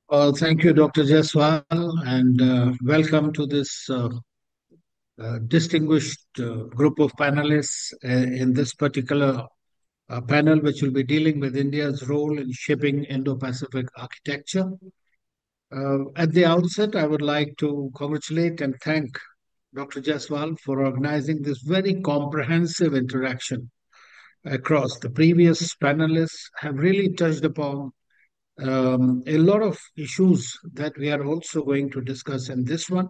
Thank you, Dr. Jaswal, and welcome to this distinguished group of panelists in this particular panel, which will be dealing with India's role in shaping Indo-Pacific architecture. At the outset, I would like to congratulate and thank Dr. Jaswal for organizing this very comprehensive interaction across. The previous panelists have really touched upon a lot of issues that we are also going to discuss in this one.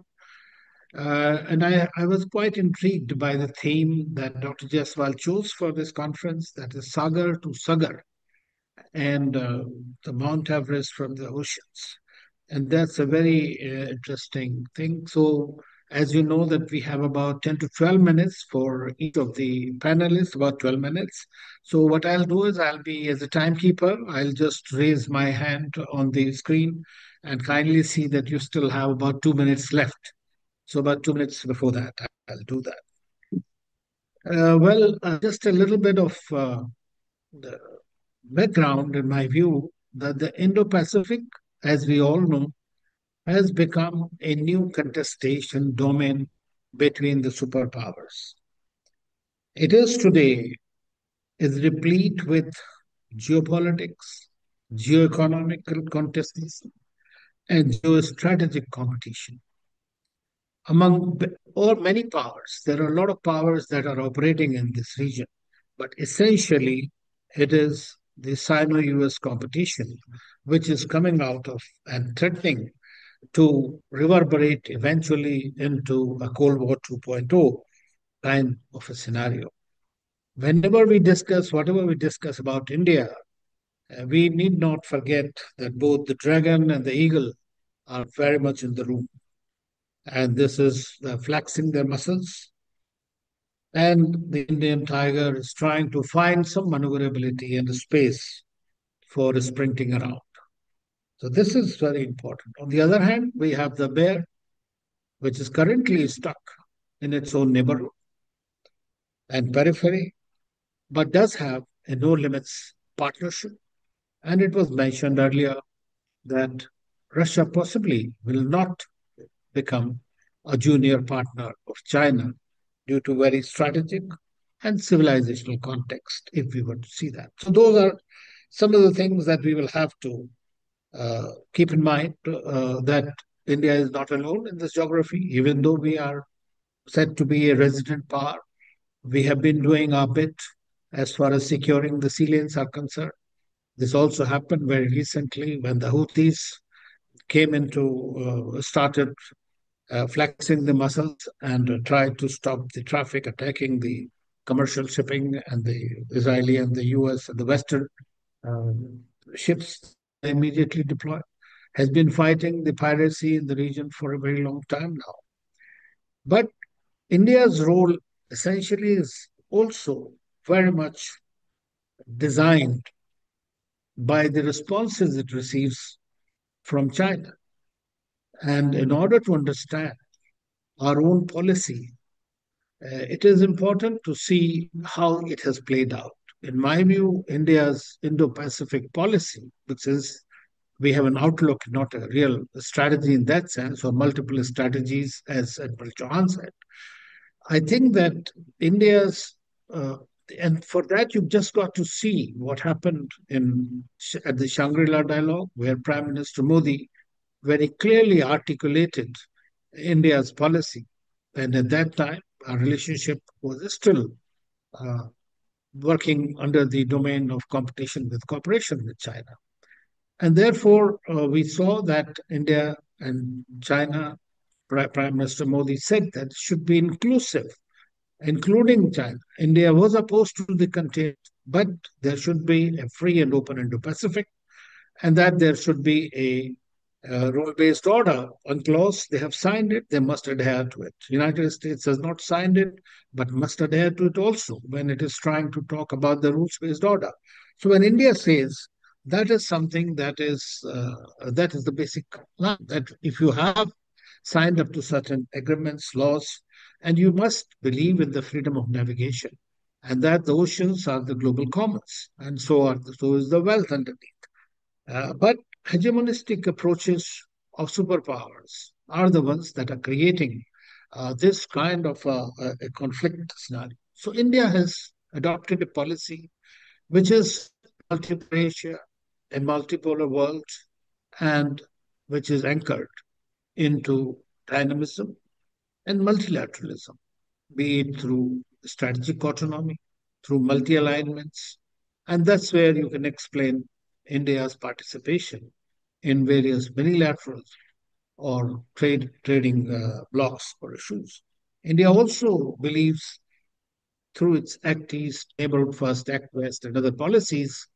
And I was quite intrigued by the theme that Dr. Jaswal chose for this conference, that is Sagar to Sagar, and the Mount Everest from the oceans. And that's a very interesting thing. So, as you know, that we have about 10 to 12 minutes for each of the panelists, about 12 minutes. So what I'll do is I'll be, as a timekeeper, I'll just raise my hand on the screen and kindly see that you still have about 2 minutes left. So about 2 minutes before that, I'll do that. Just a little bit of the background in my view that the Indo-Pacific, as we all know, has become a new contestation domain between the superpowers. It is today is replete with geopolitics, geoeconomical contests, and geostrategic competition. Among or many powers, there are a lot of powers that are operating in this region, but essentially it is the Sino-US competition, which is coming out of and threatening to reverberate eventually into a Cold War 2.0 kind of a scenario. Whenever we discuss, whatever we discuss about India, we need not forget that both the dragon and the eagle are very much in the room. And this is flexing their muscles. And the Indian tiger is trying to find some maneuverability and space for sprinting around. So this is very important. On the other hand, we have the bear, which is currently stuck in its own neighborhood and periphery, but does have a no limits partnership. And it was mentioned earlier that Russia possibly will not become a junior partner of China due to very strategic and civilizational context, if we were to see that. So, those are some of the things that we will have to keep in mind that India is not alone in this geography, even though we are said to be a resident power. We have been doing our bit as far as securing the sea lanes are concerned. This also happened very recently when the Houthis came started flexing the muscles and tried to stop the traffic attacking the commercial shipping and the Israeli and the US and the Western uh, ships immediately deployed, has been fighting the piracy in the region for a very long time now. But India's role essentially is also very much designed by the responses it receives from China. And in order to understand our own policy, it is important to see how it has played out. In my view, India's Indo Pacific policy, which is we have an outlook, not a real strategy in that sense, or multiple strategies, as Admiral Chauhan said. I think that India's uh, and for that you've just got to see what happened at the Shangri-La dialogue, where Prime Minister Modi very clearly articulated India's policy, and at that time our relationship was still uh, working under the domain of competition with cooperation with China. And therefore, we saw that India and China, Prime Minister Modi said that it should be inclusive, including China. India was opposed to the containment, but there should be a free and open Indo-Pacific, and that there should be a rule-based order on clause. They have signed it, they must adhere to it. United States has not signed it, but must adhere to it also when it is trying to talk about the rules-based order. So when India says that is something that is the basic line, that if you have signed up to certain agreements, laws, and you must believe in the freedom of navigation, and that the oceans are the global commons, and so is the wealth underneath. But hegemonistic approaches of superpowers are the ones that are creating this kind of a conflict scenario. So India has adopted a policy which is multipolar Asia, a multipolar world, and which is anchored into dynamism and multilateralism, be it through strategic autonomy, through multi alignments. And that's where you can explain India's participation in various bilateral or trading blocks or issues. India also believes through its Act East, Neighborhood First, Act West, and other policies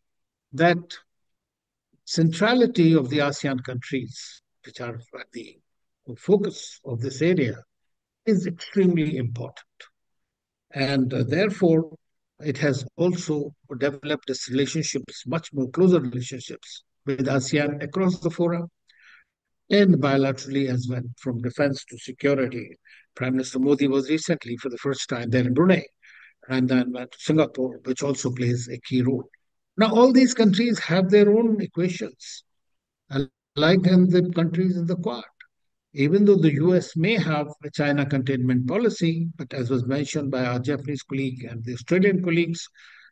that centrality of the ASEAN countries, which are at the focus of this area, is extremely important. And therefore, it has also developed its relationships, much more closer relationships with ASEAN across the fora and bilaterally as well, from defense to security. Prime Minister Modi was recently, for the first time, there in Brunei, and then went to Singapore, which also plays a key role. Now, all these countries have their own equations, like in the countries in the Quad. Even though the US may have a China containment policy, but as was mentioned by our Japanese colleague and the Australian colleagues,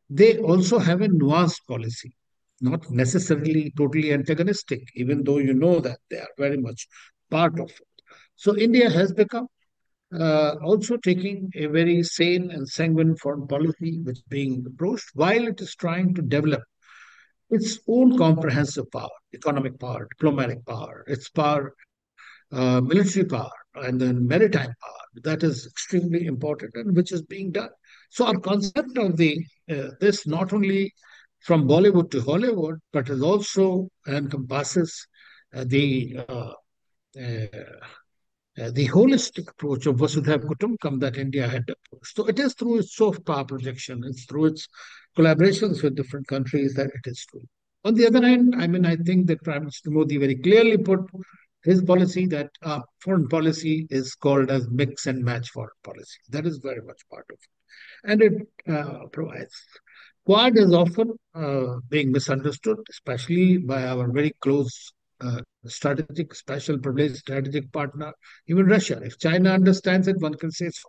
they also have a nuanced policy, not necessarily totally antagonistic, even though you know that they are very much part of it. So India has become also taking a very sane and sanguine foreign policy which is being approached while it is trying to develop its own comprehensive power, economic power, diplomatic power, its power, military power, and then maritime power. That is extremely important and which is being done. So our concept of the this not only from Bollywood to Hollywood, but it also encompasses uh, the uh, uh, the holistic approach of Vasudhaiva Kutumbakam that India had approached. So it is through its soft power projection, it's through its collaborations with different countries that it is doing. On the other hand, I mean, I think that Prime Minister Modi very clearly put his policy that foreign policy is called as mix and match foreign policy. That is very much part of it. And it provides. Quad is often being misunderstood, especially by our very close strategic, special privileged strategic partner, even Russia. If China understands it, one can say so.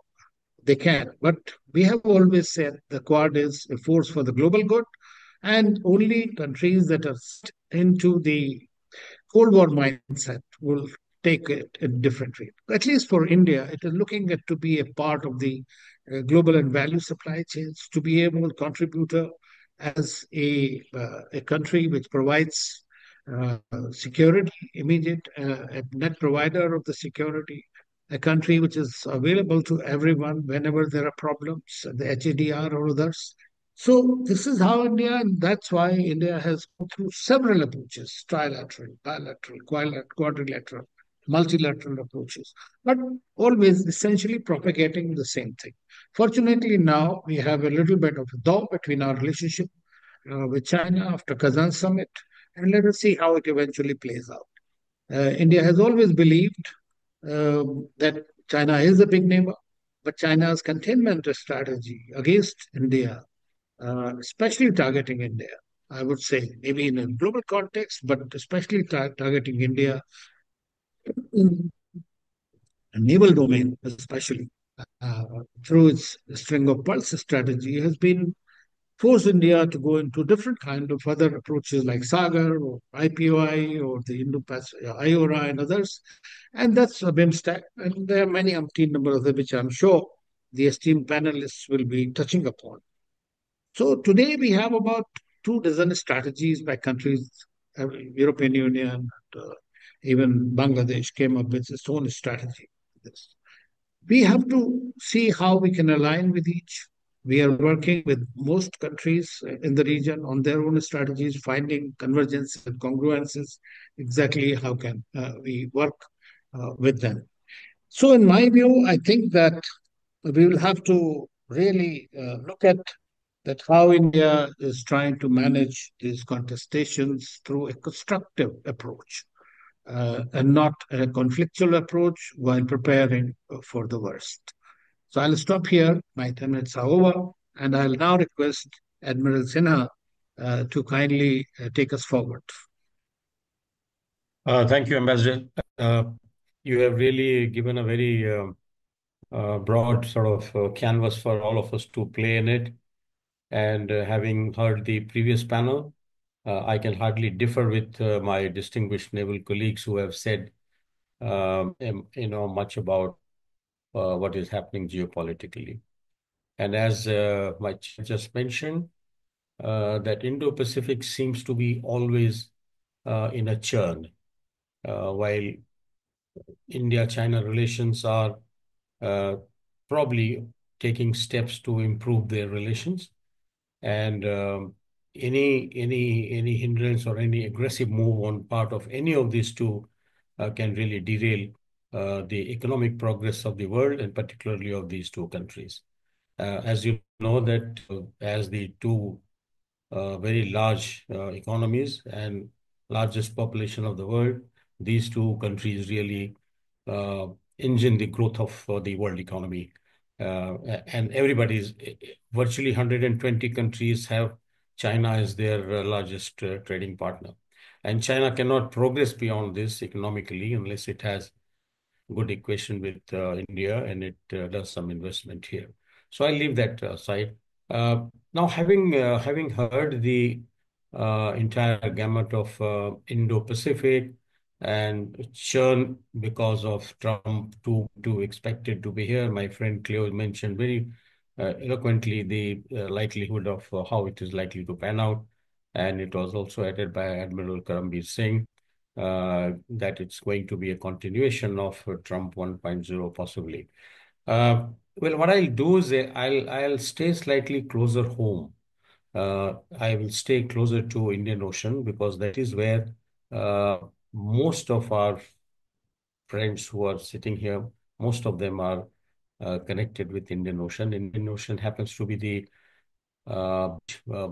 They can. But we have always said the Quad is a force for the global good, and only countries that are into the Cold War mindset will take it a different way. At least for India, it is looking at to be a part of the global and value supply chains, to be able to contribute as a country which provides security, immediate a net provider of the security, a country which is available to everyone whenever there are problems, the HADR or others. So this is how India, and that's why India has gone through several approaches: trilateral, bilateral, quadrilateral, multilateral approaches, but always essentially propagating the same thing. Fortunately, now we have a little bit of a thaw between our relationship with China after Kazan summit, and let us see how it eventually plays out. India has always believed that China is a big neighbor, but China's containment strategy against India, especially targeting India, I would say, maybe in a global context, but especially targeting India in a naval domain, especially uh, through its string of pulse strategy, has been forced India to go into different kind of other approaches like Sagar or IPOI or the Indo-Pacific, IORA and others. And that's a BIMSTEC. And there are many umpteen number of them, which I'm sure the esteemed panelists will be touching upon. So today we have about 2 dozen strategies by countries. European Union, even Bangladesh came up with its own strategy. This. We have to see how we can align with each. We are working with most countries in the region on their own strategies, finding convergences and congruences, exactly how can we work with them. So in my view, I think that we will have to really look at that how India is trying to manage these contestations through a constructive approach and not a conflictual approach while preparing for the worst. So I'll stop here. My 10 minutes are over, and I'll now request Admiral Sinha to kindly take us forward. Thank you, Ambassador. Uh, you have really given a very broad sort of canvas for all of us to play in it. And having heard the previous panel, I can hardly differ with my distinguished naval colleagues who have said, much about what is happening geopolitically. And as my chief just mentioned, that Indo-Pacific seems to be always in a churn, while India-China relations are uh, probably taking steps to improve their relations. And any hindrance or any aggressive move on part of any of these two can really derail the economic progress of the world and particularly of these two countries. As you know that as the two very large economies and largest population of the world, these two countries really uh, engine the growth of the world economy. And everybody's virtually 120 countries have China as their largest trading partner. And China cannot progress beyond this economically unless it has good equation with India and it does some investment here. So I'll leave that aside. Now, having heard the entire gamut of Indo-Pacific and churn because of Trump to expected to be here, my friend Cleo mentioned very eloquently the likelihood of how it is likely to pan out, and it was also added by Admiral Karambir Singh that it's going to be a continuation of Trump 1.0 possibly. Uh, well, what I'll do is I'll stay slightly closer home. I will stay closer to Indian Ocean because that is where uh, most of our friends who are sitting here, most of them are connected with Indian Ocean. Indian Ocean happens to be the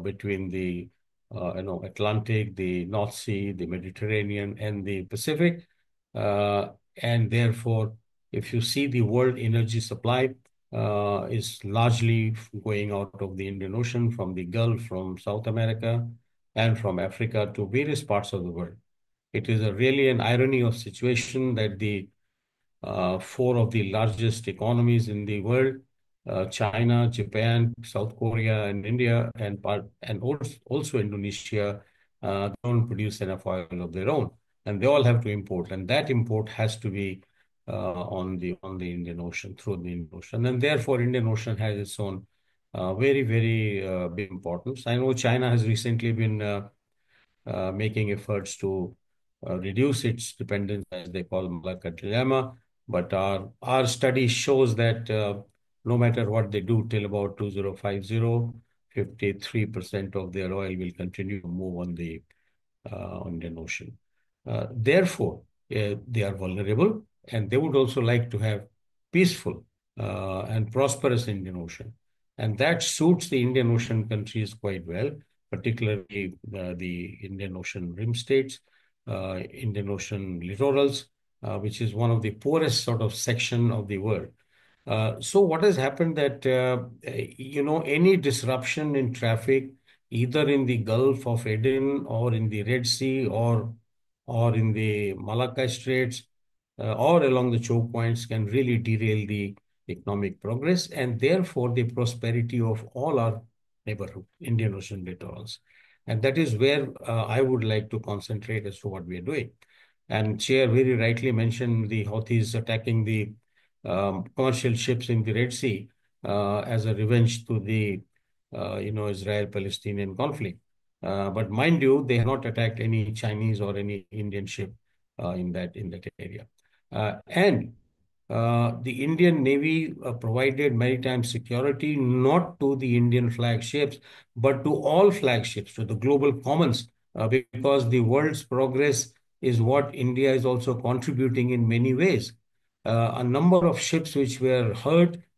between the Atlantic, the North Sea, the Mediterranean, and the Pacific. And therefore, if you see the world energy supply is largely going out of the Indian Ocean, from the Gulf, from South America, and from Africa to various parts of the world. It is a really an irony of situation that the four of the largest economies in the world, China, Japan, South Korea, and India, and also Indonesia, don't produce enough oil of their own, and they all have to import, and that import has to be on the Indian Ocean through the Indian Ocean, and therefore Indian Ocean has its own very big importance. I know China has recently been making efforts to reduce its dependence, as they call Malacca dilemma. But our study shows that no matter what they do till about 2050, 53% of their oil will continue to move on Indian Ocean. Therefore, they are vulnerable and they would also like to have peaceful and prosperous Indian Ocean. And that suits the Indian Ocean countries quite well, particularly the Indian Ocean rim states, Indian Ocean littorals, which is one of the poorest sort of section of the world. So what has happened that, any disruption in traffic, either in the Gulf of Aden or in the Red Sea or in the Malacca Straits or along the choke points can really derail the economic progress and therefore the prosperity of all our neighborhood, Indian Ocean littorals. And that is where I would like to concentrate as to what we are doing. And Chair very rightly mentioned the Houthis attacking the commercial ships in the Red Sea as a revenge to the Israel-Palestinian conflict. But mind you, they have not attacked any Chinese or any Indian ship in that area. And the Indian Navy provided maritime security not to the Indian flagships, but to all flagships, to the global commons, because the world's progress is what India is also contributing in many ways. A number of ships which were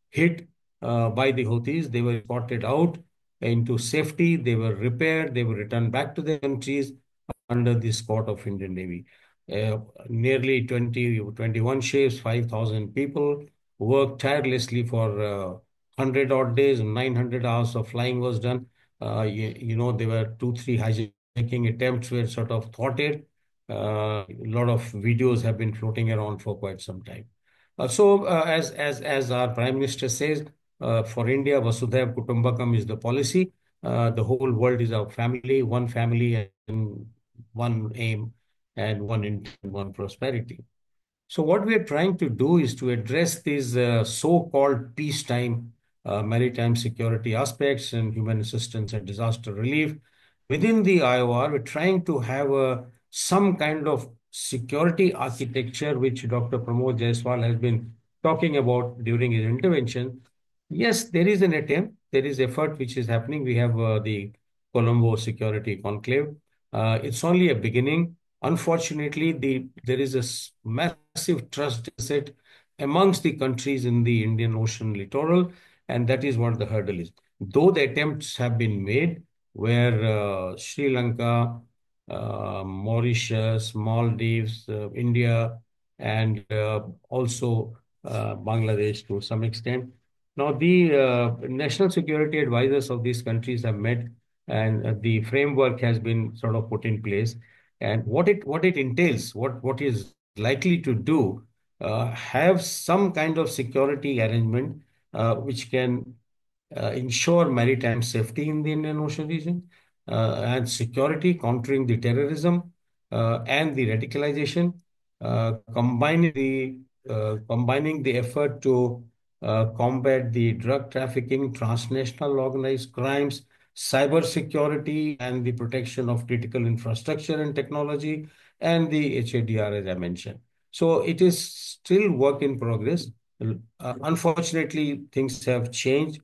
hit by the Houthis, they were spotted out into safety, they were repaired, they were returned back to their countries under the escort of Indian Navy. Uh, Nearly 21 ships, 5,000 people worked tirelessly for 100 odd days, 900 hours of flying was done. There were two, three hijacking attempts were sort of thwarted. A lot of videos have been floating around for quite some time. As our Prime Minister says, for India, Vasudhaiv Kutumbakam is the policy. The whole world is our family and one aim and one intent, one prosperity. So what we are trying to do is to address these so-called peacetime maritime security aspects and human assistance and disaster relief. Within the IOR, we're trying to have some kind of security architecture, which Dr. Pramod Jaiswal has been talking about during his intervention. Yes, there is an attempt, there is effort which is happening. We have the Colombo Security Conclave. It's only a beginning. Unfortunately, there is a massive trust deficit amongst the countries in the Indian Ocean littoral, and that is what the hurdle is. Though the attempts have been made, where Sri Lanka, Mauritius, Maldives, India, and also Bangladesh to some extent. Now, the national security advisors of these countries have met, and the framework has been sort of put in place. And what it entails, what is likely to do, have some kind of security arrangement which can ensure maritime safety in the Indian Ocean region and security, countering the terrorism and the radicalization, combining the effort to combat the drug trafficking, transnational organized crimes, cyber security, and the protection of critical infrastructure and technology, and the HADR, as I mentioned. So it is still work in progress. Unfortunately, things have changed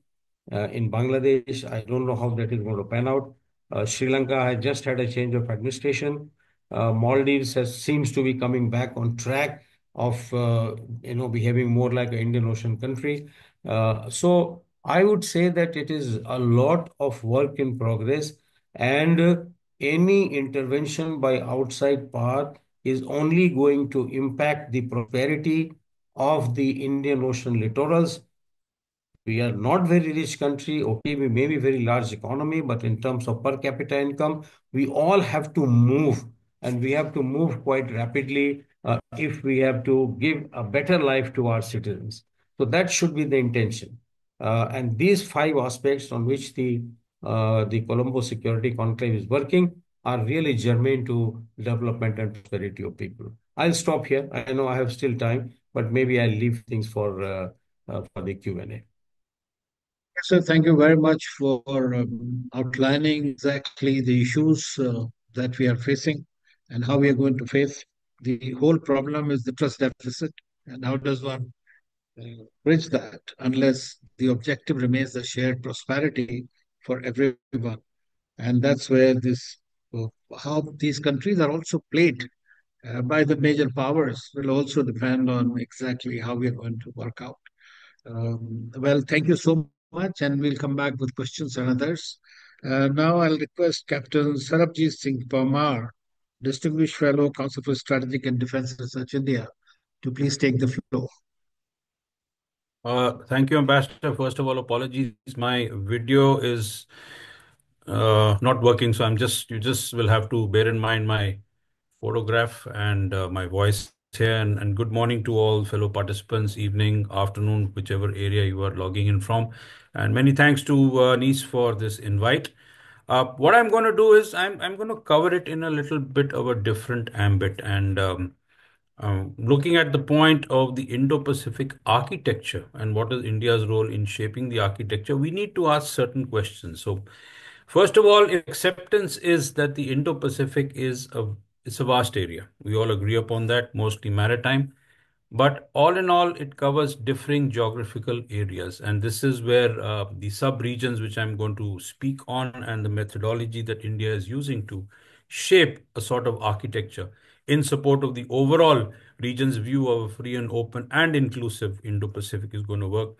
in Bangladesh. I don't know how that is going to pan out. Sri Lanka has just had a change of administration. Maldives seems to be coming back on track of behaving more like an Indian Ocean country. So I would say that it is a lot of work in progress, and any intervention by outside power is only going to impact the prosperity of the Indian Ocean littorals. We are not very rich country. Okay, we may be very large economy, but in terms of per capita income, we all have to move, and we have to move quite rapidly if we have to give a better life to our citizens. So that should be the intention. And these five aspects on which the Colombo Security Conclave is working are really germane to development and prosperity of people. I'll stop here. I know I have still time, but maybe I'll leave things for the Q&A. So thank you very much for outlining exactly the issues that we are facing and how we are going to face. The whole problem is the trust deficit, and how does one bridge that unless the objective remains the shared prosperity for everyone? And that's where uh, how these countries are also played by the major powers will also depend on exactly how we are going to work out. Well, thank you so much, and we'll come back with questions and others. Now I'll request Captain Sarabjeet Singh Parmar, Distinguished Fellow, Council for Strategic and Defense Research, India, to please take the floor. Thank you, Ambassador. First of all, apologies. My video is not working, so you just will have to bear in mind my photograph and my voice here. And good morning to all fellow participants, evening, afternoon, whichever area you are logging in from. And many thanks to Nice for this invite. What I'm going to do is I'm going to cover it in a little bit of a different ambit, and looking at the point of the Indo-Pacific architecture and what is India's role in shaping the architecture, we need to ask certain questions. So, first of all, acceptance is that the Indo-Pacific it's a vast area. We all agree upon that, mostly maritime. But all in all, it covers differing geographical areas. And this is where the sub-regions, which I'm going to speak on, and the methodology that India is using to shape a sort of architecture in support of the overall region's view of a free and open and inclusive Indo-Pacific is going to work.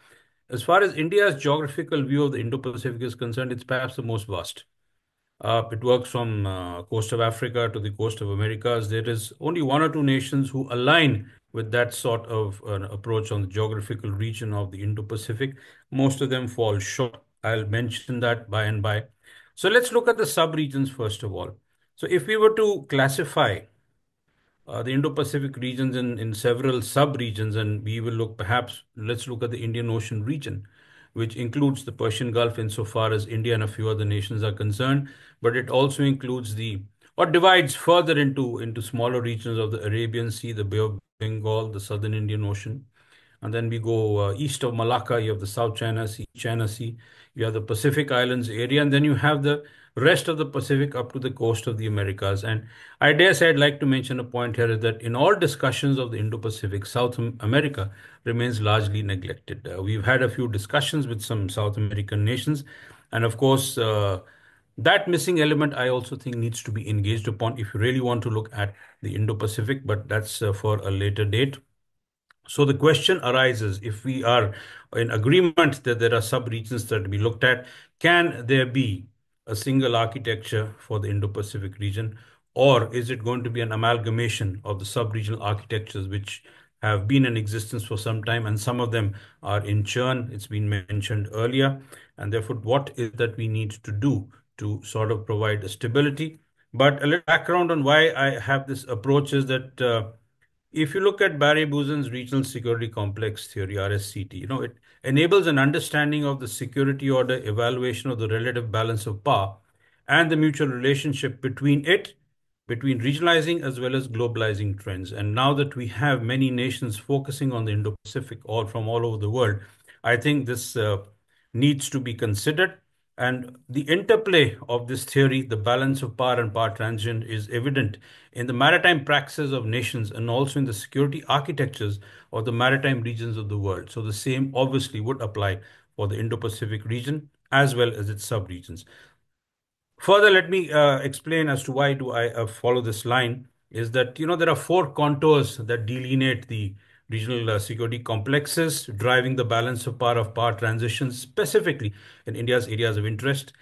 As far as India's geographical view of the Indo-Pacific is concerned, it's perhaps the most vast. It works from coast of Africa to the coast of Americas. There is only one or two nations who align with that sort of approach on the geographical region of the Indo-Pacific. Most of them fall short. I'll mention that by and by. So let's look at the sub-regions first of all. So if we were to classify the Indo-Pacific regions in several sub-regions, and we will look perhaps, let's look at the Indian Ocean region, which includes the Persian Gulf insofar as India and a few other nations are concerned, but it also includes or divides further into smaller regions of the Arabian Sea, the Bay of Bengal, the Southern Indian Ocean. And then we go east of Malacca, you have the South China Sea, you have the Pacific Islands area, and then you have the rest of the Pacific up to the coast of the Americas. And I dare say I'd like to mention a point here is that in all discussions of the Indo-Pacific, South America remains largely neglected. We've had a few discussions with some South American nations, and of course, that missing element I also think needs to be engaged upon if you really want to look at the Indo-Pacific, but that's for a later date. So the question arises, if we are in agreement that there are sub-regions that we looked at, can there be a single architecture for the Indo-Pacific region, or is it going to be an amalgamation of the sub-regional architectures which have been in existence for some time, and some of them are in churn? It's been mentioned earlier, and therefore what is that we need to do to sort of provide a stability? But a little background on why I have this approach is that if you look at Barry Buzan's regional security complex theory, RSCT, it enables an understanding of the security order, evaluation of the relative balance of power, and the mutual relationship between between regionalizing as well as globalizing trends. And now that we have many nations focusing on the Indo-Pacific, all from all over the world, I think this needs to be considered. And the interplay of this theory, the balance of power and power transition, is evident in the maritime practices of nations and also in the security architectures of the maritime regions of the world. So the same obviously would apply for the Indo-Pacific region as well as its sub-regions. Further, let me explain as to why do I follow this line, is that, there are four contours that delineate the regional security complexes, driving the balance of power transitions, specifically in India's areas of interest.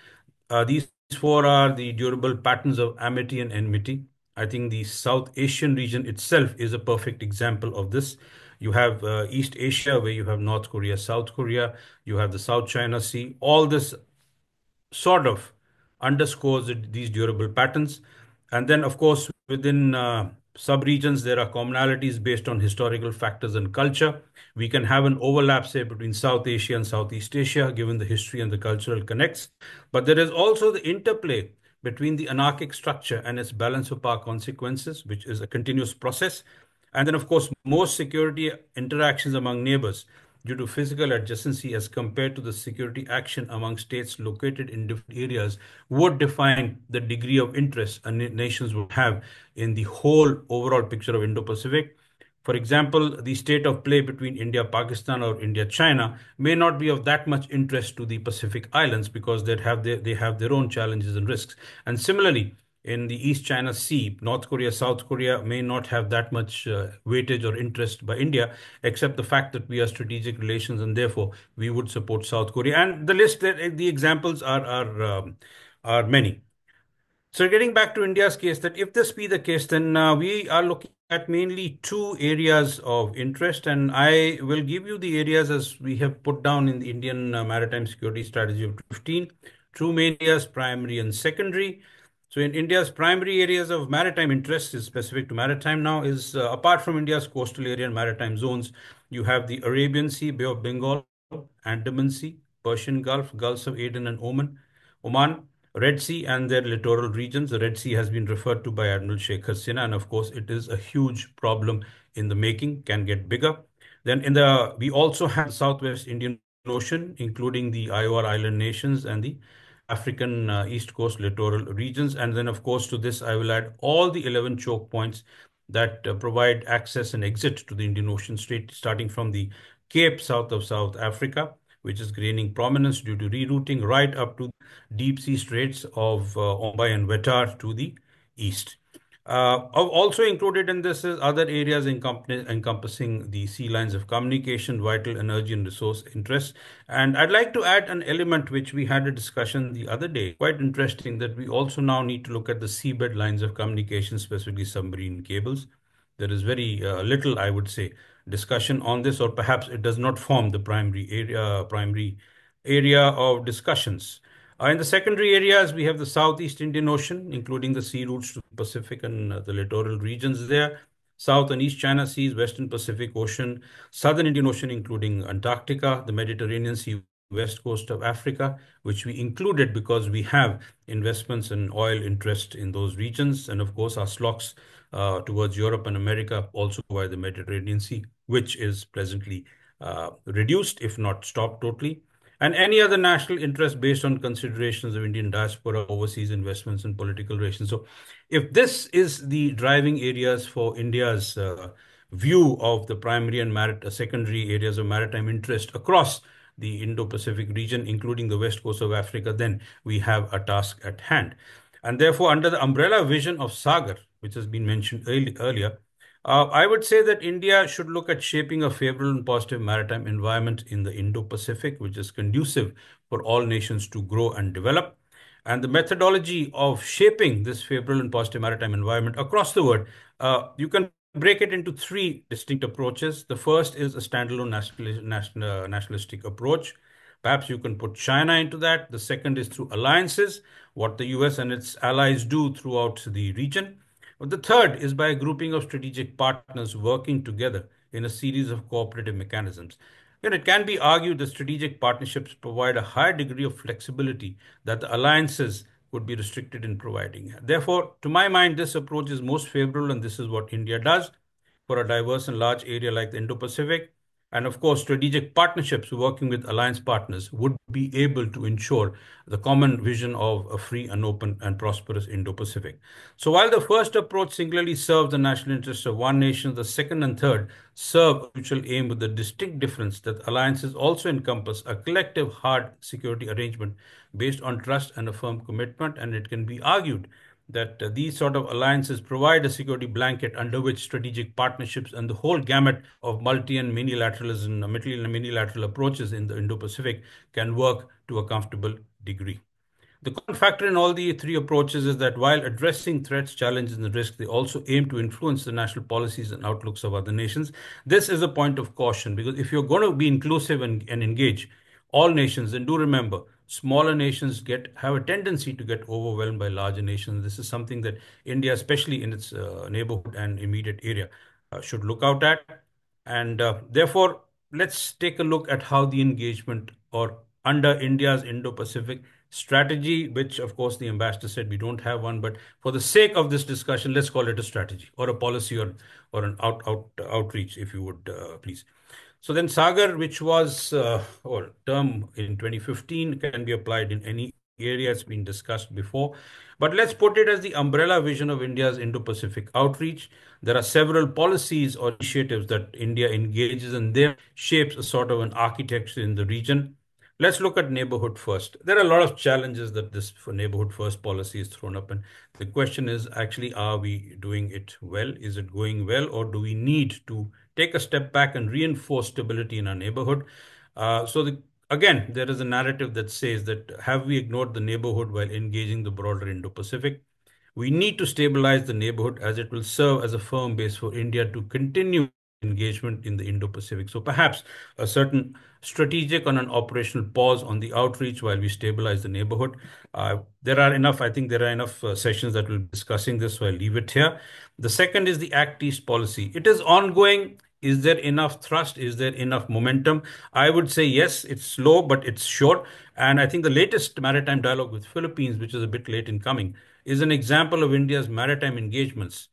These four are the durable patterns of amity and enmity. I think the South Asian region itself is a perfect example of this. You have East Asia, where you have North Korea, South Korea, you have the South China Sea. All this sort of underscores these durable patterns. And then, of course, within sub-regions, there are commonalities based on historical factors and culture. We can have an overlap, say, between South Asia and Southeast Asia, given the history and the cultural connects. But there is also the interplay between the anarchic structure and its balance of power consequences, which is a continuous process. And then, of course, most security interactions among neighbors due to physical adjacency as compared to the security action among states located in different areas would define the degree of interest nations would have in the whole overall picture of Indo-Pacific. For example, the state of play between India, Pakistan, or India, China may not be of that much interest to the Pacific Islands because they have their own challenges and risks. And similarly, in the East China Sea, North Korea, South Korea may not have that much weightage or interest by India, except the fact that we are strategic relations and therefore we would support South Korea. And the list, the examples are many. So getting back to India's case, that if this be the case, then we are looking at mainly two areas of interest, and I will give you the areas as we have put down in the Indian Maritime Security Strategy of 15, two main areas, primary and secondary. So in India's primary areas of maritime interest is specific to maritime now is apart from India's coastal area and maritime zones, you have the Arabian Sea, Bay of Bengal, Andaman Sea, Persian Gulf, Gulfs of Aden and Oman, Red Sea and their littoral regions. The Red Sea has been referred to by Admiral Shekhar, and of course it is a huge problem in the making, can get bigger. Then we also have the Southwest Indian Ocean, including the IOR island nations and the African East Coast littoral regions. And then, of course, to this, I will add all the 11 choke points that provide access and exit to the Indian Ocean, starting from the Cape south of South Africa, which is gaining prominence due to rerouting, right up to deep sea straits of Ombai and Wetar to the east. Also included in this is other areas encompassing the sea lines of communication, vital energy and resource interests. And I'd like to add an element which we had a discussion the other day, quite interesting, that we also now need to look at the seabed lines of communication, specifically submarine cables. There is very little, I would say, discussion on this, or perhaps it does not form the primary area of discussions. In the secondary areas, we have the Southeast Indian Ocean, including the sea routes to the Pacific and the littoral regions there. South and East China Seas, Western Pacific Ocean, Southern Indian Ocean, including Antarctica, the Mediterranean Sea, west coast of Africa, which we included because we have investments and oil interest in those regions, and of course our slocks towards Europe and America also via the Mediterranean Sea, which is presently reduced, if not stopped totally, and any other national interest based on considerations of Indian diaspora, overseas investments, and political relations. So, if this is the driving areas for India's view of the primary and secondary areas of maritime interest across the Indo-Pacific region, including the west coast of Africa, then we have a task at hand. And therefore, under the umbrella vision of Sagar, which has been mentioned earlier, I would say that India should look at shaping a favorable and positive maritime environment in the Indo-Pacific, which is conducive for all nations to grow and develop. And the methodology of shaping this favorable and positive maritime environment across the world, you can break it into three distinct approaches. The first is a standalone nationalistic approach. Perhaps you can put China into that. The second is through alliances, what the US and its allies do throughout the region. But the third is by a grouping of strategic partners working together in a series of cooperative mechanisms. It can be argued that strategic partnerships provide a higher degree of flexibility that the alliances would be restricted in providing. Therefore, to my mind, this approach is most favorable, and this is what India does for a diverse and large area like the Indo-Pacific. And of course, strategic partnerships working with alliance partners would be able to ensure the common vision of a free and open and prosperous Indo-Pacific. So while the first approach singularly serves the national interests of one nation, the second and third serve a mutual aim with the distinct difference that alliances also encompass a collective hard security arrangement based on trust and a firm commitment. And it can be argued that these sort of alliances provide a security blanket under which strategic partnerships and the whole gamut of multi and minilateral approaches in the Indo-Pacific can work to a comfortable degree. The common factor in all the three approaches is that while addressing threats, challenges, and risks, they also aim to influence the national policies and outlooks of other nations. This is a point of caution because if you're going to be inclusive and engage all nations, then do remember, smaller nations have a tendency to get overwhelmed by larger nations. This is something that India, especially in its neighborhood and immediate area, should look out at. And therefore, let's take a look at how the engagement or under India's Indo-Pacific strategy, which of course the ambassador said we don't have one, but for the sake of this discussion, let's call it a strategy or a policy or an outreach, if you would please. So then Sagar, which was or term in 2015, can be applied in any area. It's been discussed before. But let's put it as the umbrella vision of India's Indo-Pacific outreach. There are several policies or initiatives that India engages in. There shapes a sort of an architecture in the region. Let's look at neighborhood first. There are a lot of challenges that this for neighborhood first policy is thrown up. And the question is actually, are we doing it well? Is it going well? Or do we need to take a step back and reinforce stability in our neighborhood? Again, there is a narrative that says that have we ignored the neighborhood while engaging the broader Indo-Pacific? We need to stabilize the neighborhood as it will serve as a firm base for India to continue engagement in the Indo-Pacific. So perhaps a certain strategic and an operational pause on the outreach while we stabilize the neighborhood. I think there are enough sessions that will be discussing this, so I'll leave it here. The second is the Act East policy. It is ongoing. Is there enough thrust? Is there enough momentum? I would say yes, it's slow, but it's sure. And I think the latest maritime dialogue with Philippines, which is a bit late in coming, is an example of India's maritime engagements.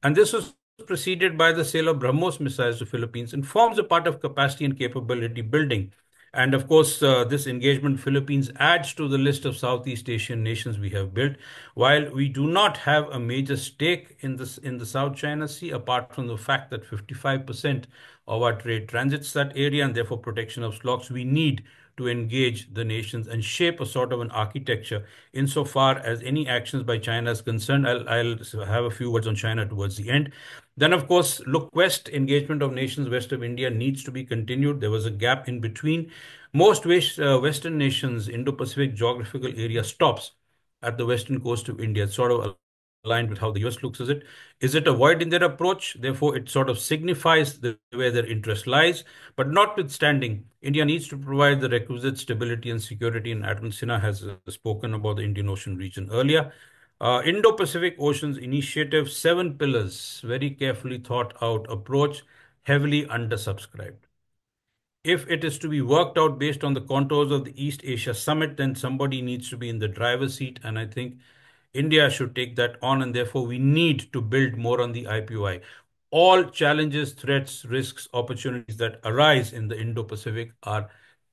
And this was preceded by the sale of BrahMos missiles to Philippines and forms a part of capacity and capability building. And of course, this engagement Philippines adds to the list of Southeast Asian nations we have built. While we do not have a major stake in the South China Sea, apart from the fact that 55% of our trade transits that area and therefore protection of slocks, we need to engage the nations and shape a sort of an architecture insofar as any actions by China is concerned. I'll have a few words on China towards the end. Then, of course, look west, engagement of nations west of India needs to be continued. There was a gap in between. Most Western nations, Indo-Pacific geographical area stops at the western coast of India. It's sort of aligned with how the US looks at it. Is it a void in their approach? Therefore, it sort of signifies where their interest lies. But notwithstanding, India needs to provide the requisite stability and security, and Admiral Sinha has spoken about the Indian Ocean region earlier. Indo-Pacific Oceans Initiative, 7 pillars, very carefully thought out approach, heavily undersubscribed. If it is to be worked out based on the contours of the East Asia Summit, then somebody needs to be in the driver's seat. And I think India should take that on. And therefore, we need to build more on the IPOI. All challenges, threats, risks, opportunities that arise in the Indo-Pacific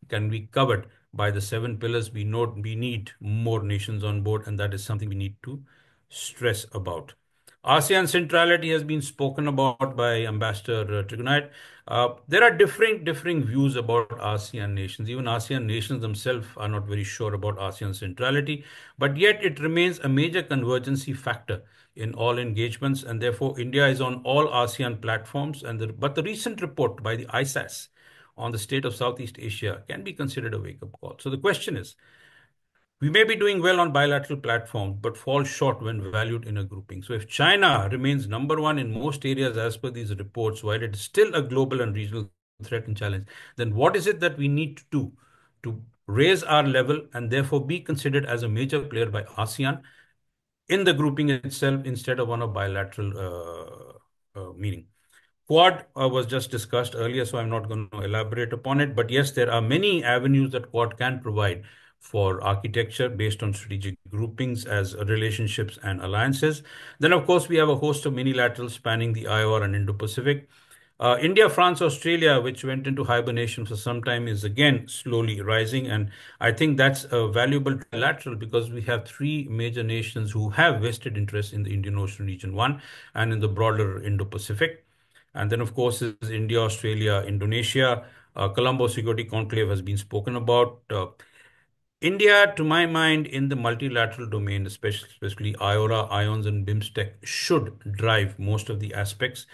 can be covered by the 7 pillars. We need more nations on board, and that is something we need to stress about. ASEAN centrality has been spoken about by Ambassador Trigunayat. There are differing views about ASEAN nations. Even ASEAN nations themselves are not very sure about ASEAN centrality, but yet it remains a major convergency factor in all engagements, and therefore India is on all ASEAN platforms. But the recent report by the ISAS on the state of Southeast Asia can be considered a wake-up call. So the question is, we may be doing well on bilateral platforms, but fall short when valued in a grouping. So if China remains number one in most areas as per these reports, while it is still a global and regional threat and challenge, then what is it that we need to do to raise our level and therefore be considered as a major player by ASEAN in the grouping itself instead of one of bilateral meaning? Quad was just discussed earlier, so I'm not going to elaborate upon it. But yes, there are many avenues that Quad can provide for architecture based on strategic groupings as relationships and alliances. Then, of course, we have a host of minilaterals spanning the IOR and Indo-Pacific. India, France, Australia, which went into hibernation for some time, is again slowly rising. And I think that's a valuable trilateral because we have three major nations who have vested interests in the Indian Ocean region, one, and in the broader Indo-Pacific. And then, of course, is India, Australia, Indonesia. Colombo Security Conclave has been spoken about. India, to my mind, in the multilateral domain, especially IORA, IONS, and BIMSTEC, should drive most of the aspects.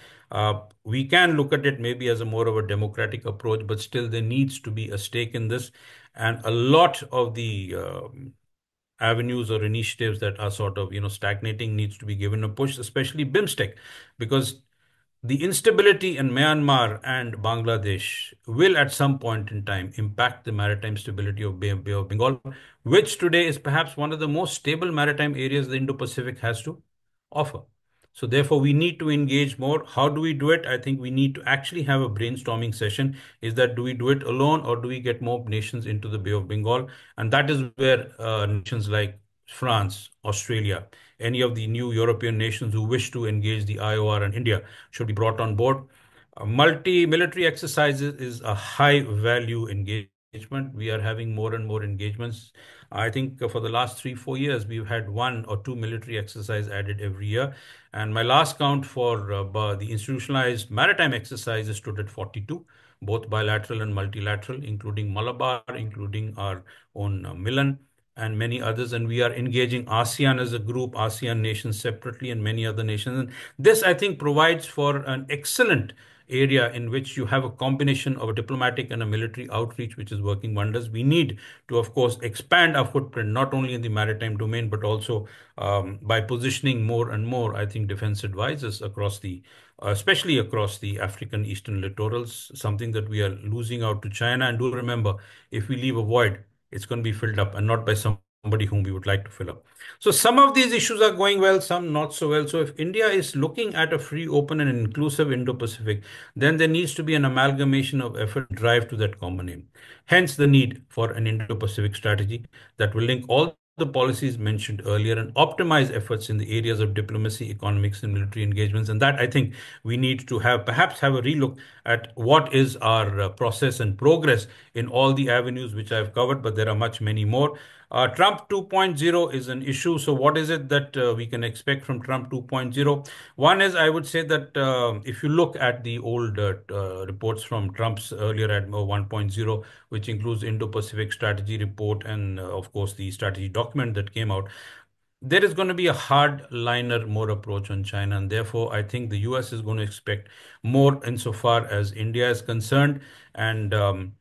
We can look at it maybe as a more of a democratic approach, but still there needs to be a stake in this. And a lot of the avenues or initiatives that are sort of stagnating needs to be given a push, especially BIMSTEC, because the instability in Myanmar and Bangladesh will at some point in time impact the maritime stability of Bay of Bengal, which today is perhaps one of the most stable maritime areas the Indo-Pacific has to offer. So therefore, we need to engage more. How do we do it? I think we need to actually have a brainstorming session. Is that, do we do it alone or do we get more nations into the Bay of Bengal? And that is where nations like France, Australia, any of the new European nations who wish to engage the IOR and India should be brought on board. Multi-military exercises is a high value engagement. We are having more and more engagements. I think for the last 3-4 years, we've had 1 or 2 military exercise added every year. And my last count for the institutionalized maritime exercises stood at 42, both bilateral and multilateral, including Malabar, including our own Milan, and many others. And we are engaging ASEAN as a group, ASEAN nations separately, and many other nations. And this, I think, provides for an excellent area in which you have a combination of a diplomatic and a military outreach, which is working wonders. We need to, of course, expand our footprint, not only in the maritime domain, but also by positioning more and more, I think, defense advisors across especially across the African eastern littorals, something that we are losing out to China. And do remember, if we leave a void, it's going to be filled up and not by somebody whom we would like to fill up. So some of these issues are going well, some not so well. So if India is looking at a free, open, and inclusive Indo-Pacific, then there needs to be an amalgamation of effort and drive to that common aim. Hence the need for an Indo-Pacific strategy that will link all the policies mentioned earlier and optimize efforts in the areas of diplomacy, economics, and military engagements. And that, I think, we need to perhaps have a relook at what is our process and progress in all the avenues which I've covered, but there are many more. Trump 2.0 is an issue. So what is it that we can expect from Trump 2.0? One is, I would say that if you look at the old reports from Trump's earlier Admiral 1.0, which includes Indo-Pacific strategy report and, of course, the strategy document that came out, there is going to be a hardliner more approach on China. And therefore, I think the US is going to expect more insofar as India is concerned. And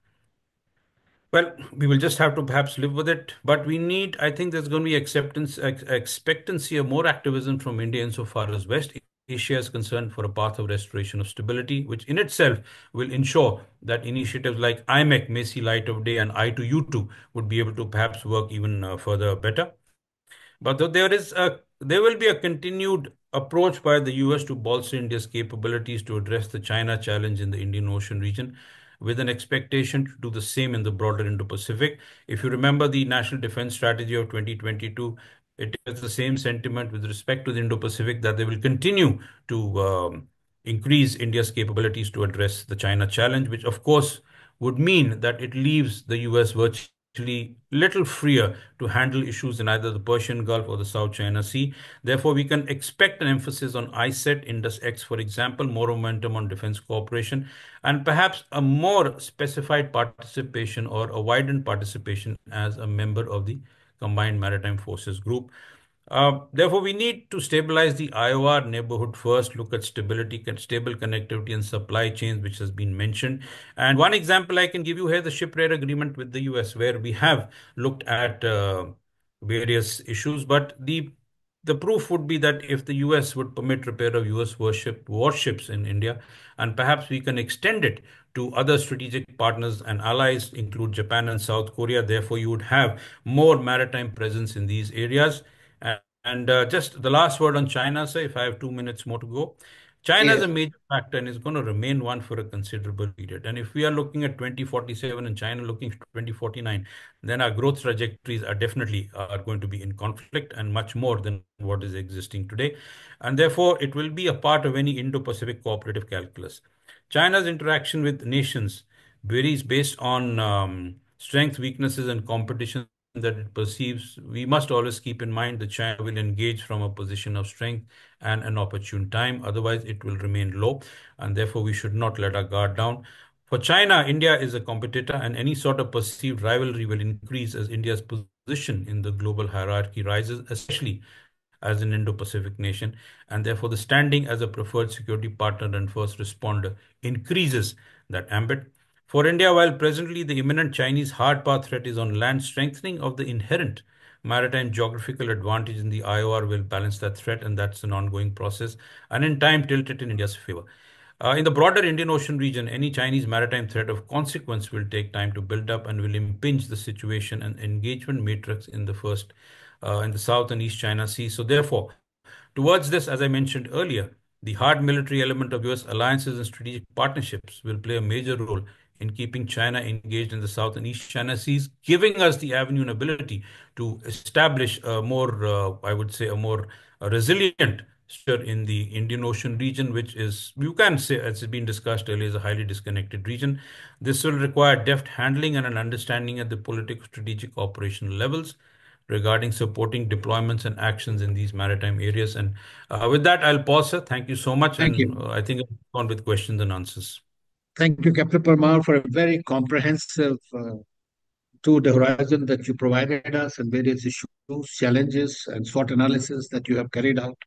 well, we will just have to perhaps live with it. But I think there's going to be expectancy of more activism from India insofar as West Asia is concerned for a path of restoration of stability, which in itself will ensure that initiatives like IMEC may see light of day and I2U2 would be able to perhaps work even further better. But though there will be a continued approach by the US to bolster India's capabilities to address the China challenge in the Indian Ocean region, with an expectation to do the same in the broader Indo-Pacific. If you remember the National Defense Strategy of 2022, it has the same sentiment with respect to the Indo-Pacific, that they will continue to increase India's capabilities to address the China challenge, which of course would mean that it leaves the US virtually little freer to handle issues in either the Persian Gulf or the South China Sea. Therefore, we can expect an emphasis on ISET, Indus-X, for example, more momentum on defense cooperation, and perhaps a more specified participation or a widened participation as a member of the Combined Maritime Forces Group. Therefore, we need to stabilize the IOR neighborhood first, look at stability, stable connectivity and supply chains, which has been mentioned. And one example I can give you here, the shipwreck agreement with the US, where we have looked at various issues, but the proof would be that if the US would permit repair of US warships in India, and perhaps we can extend it to other strategic partners and allies, include Japan and South Korea. Therefore, you would have more maritime presence in these areas. And just the last word on China, sir, if I have 2 minutes more to go. China is Yes, a major factor and is going to remain one for a considerable period. And if we are looking at 2047 and China looking at 2049, then our growth trajectories are definitely going to be in conflict and much more than what is existing today. And therefore, it will be a part of any Indo-Pacific cooperative calculus. China's interaction with nations varies based on strength, weaknesses, and competition that it perceives. We must always keep in mind that China will engage from a position of strength and an opportune time. Otherwise, it will remain low, and therefore we should not let our guard down. For China, India is a competitor, and any sort of perceived rivalry will increase as India's position in the global hierarchy rises, especially as an Indo-Pacific nation, and therefore the standing as a preferred security partner and first responder increases that ambit. For India, while presently the imminent Chinese hard power threat is on land, strengthening of the inherent maritime geographical advantage in the IOR will balance that threat, and that's an ongoing process, and in time tilt it in India's favor. In the broader Indian Ocean region, any Chinese maritime threat of consequence will take time to build up and will impinge the situation and engagement matrix in the South and East China Sea. So therefore, towards this, as I mentioned earlier, the hard military element of US alliances and strategic partnerships will play a major role in keeping China engaged in the South and East China Seas, giving us the avenue and ability to establish a more, I would say, a more resilient structure in the Indian Ocean region, which is, you can say, as has been discussed earlier, is a highly disconnected region. This will require deft handling and an understanding at the political, strategic, operational levels regarding supporting deployments and actions in these maritime areas. And with that, I'll pause, sir. Thank you so much. thank And you. I think I'll go on with questions and answers. Thank you, Captain Parmar, for a very comprehensive to the horizon that you provided us and various issues, challenges, and SWOT analysis that you have carried out.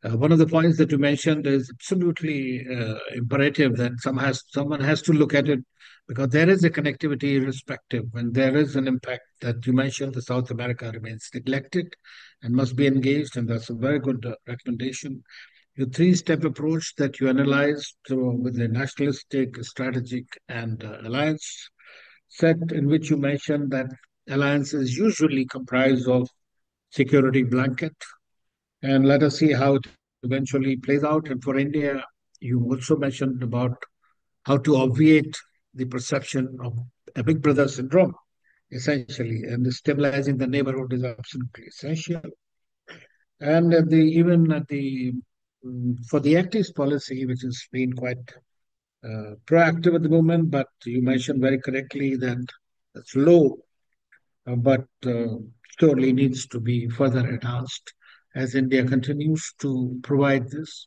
One of the points that you mentioned is absolutely imperative that someone has to look at it because there is a connectivity irrespective. When there is an impact that you mentioned, the South America remains neglected and must be engaged, and that's a very good recommendation. Your three-step approach that you analyzed with the nationalistic, strategic, and alliance set, in which you mentioned that alliances usually comprise of security blanket, and let us see how it eventually plays out. And for India, you also mentioned about how to obviate the perception of a big brother syndrome, essentially, and stabilizing the neighborhood is absolutely essential. And even at the for the active policy, which has been quite proactive at the moment, but you mentioned very correctly that it's low, but surely needs to be further enhanced as India continues to provide this.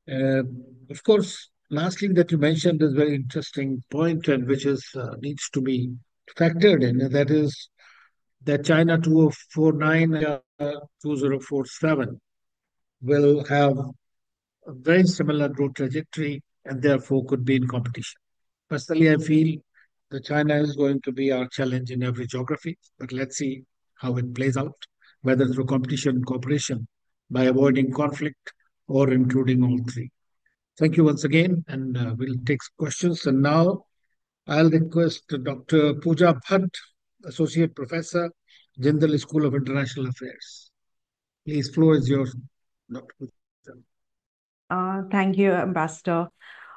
Uh, of course, lastly, that you mentioned is very interesting point, and which is needs to be factored in. And that is that China 2049 2047 will have a very similar growth trajectory and therefore could be in competition. Personally, I feel that China is going to be our challenge in every geography, but let's see how it plays out, whether through competition and cooperation, by avoiding conflict, or including all three. Thank you once again, and we'll take questions. And now I'll request Dr. Pooja Bhatt, Associate Professor Jindal School of International Affairs. Please, floor is yours, Dr. Pooja. Thank you, Ambassador.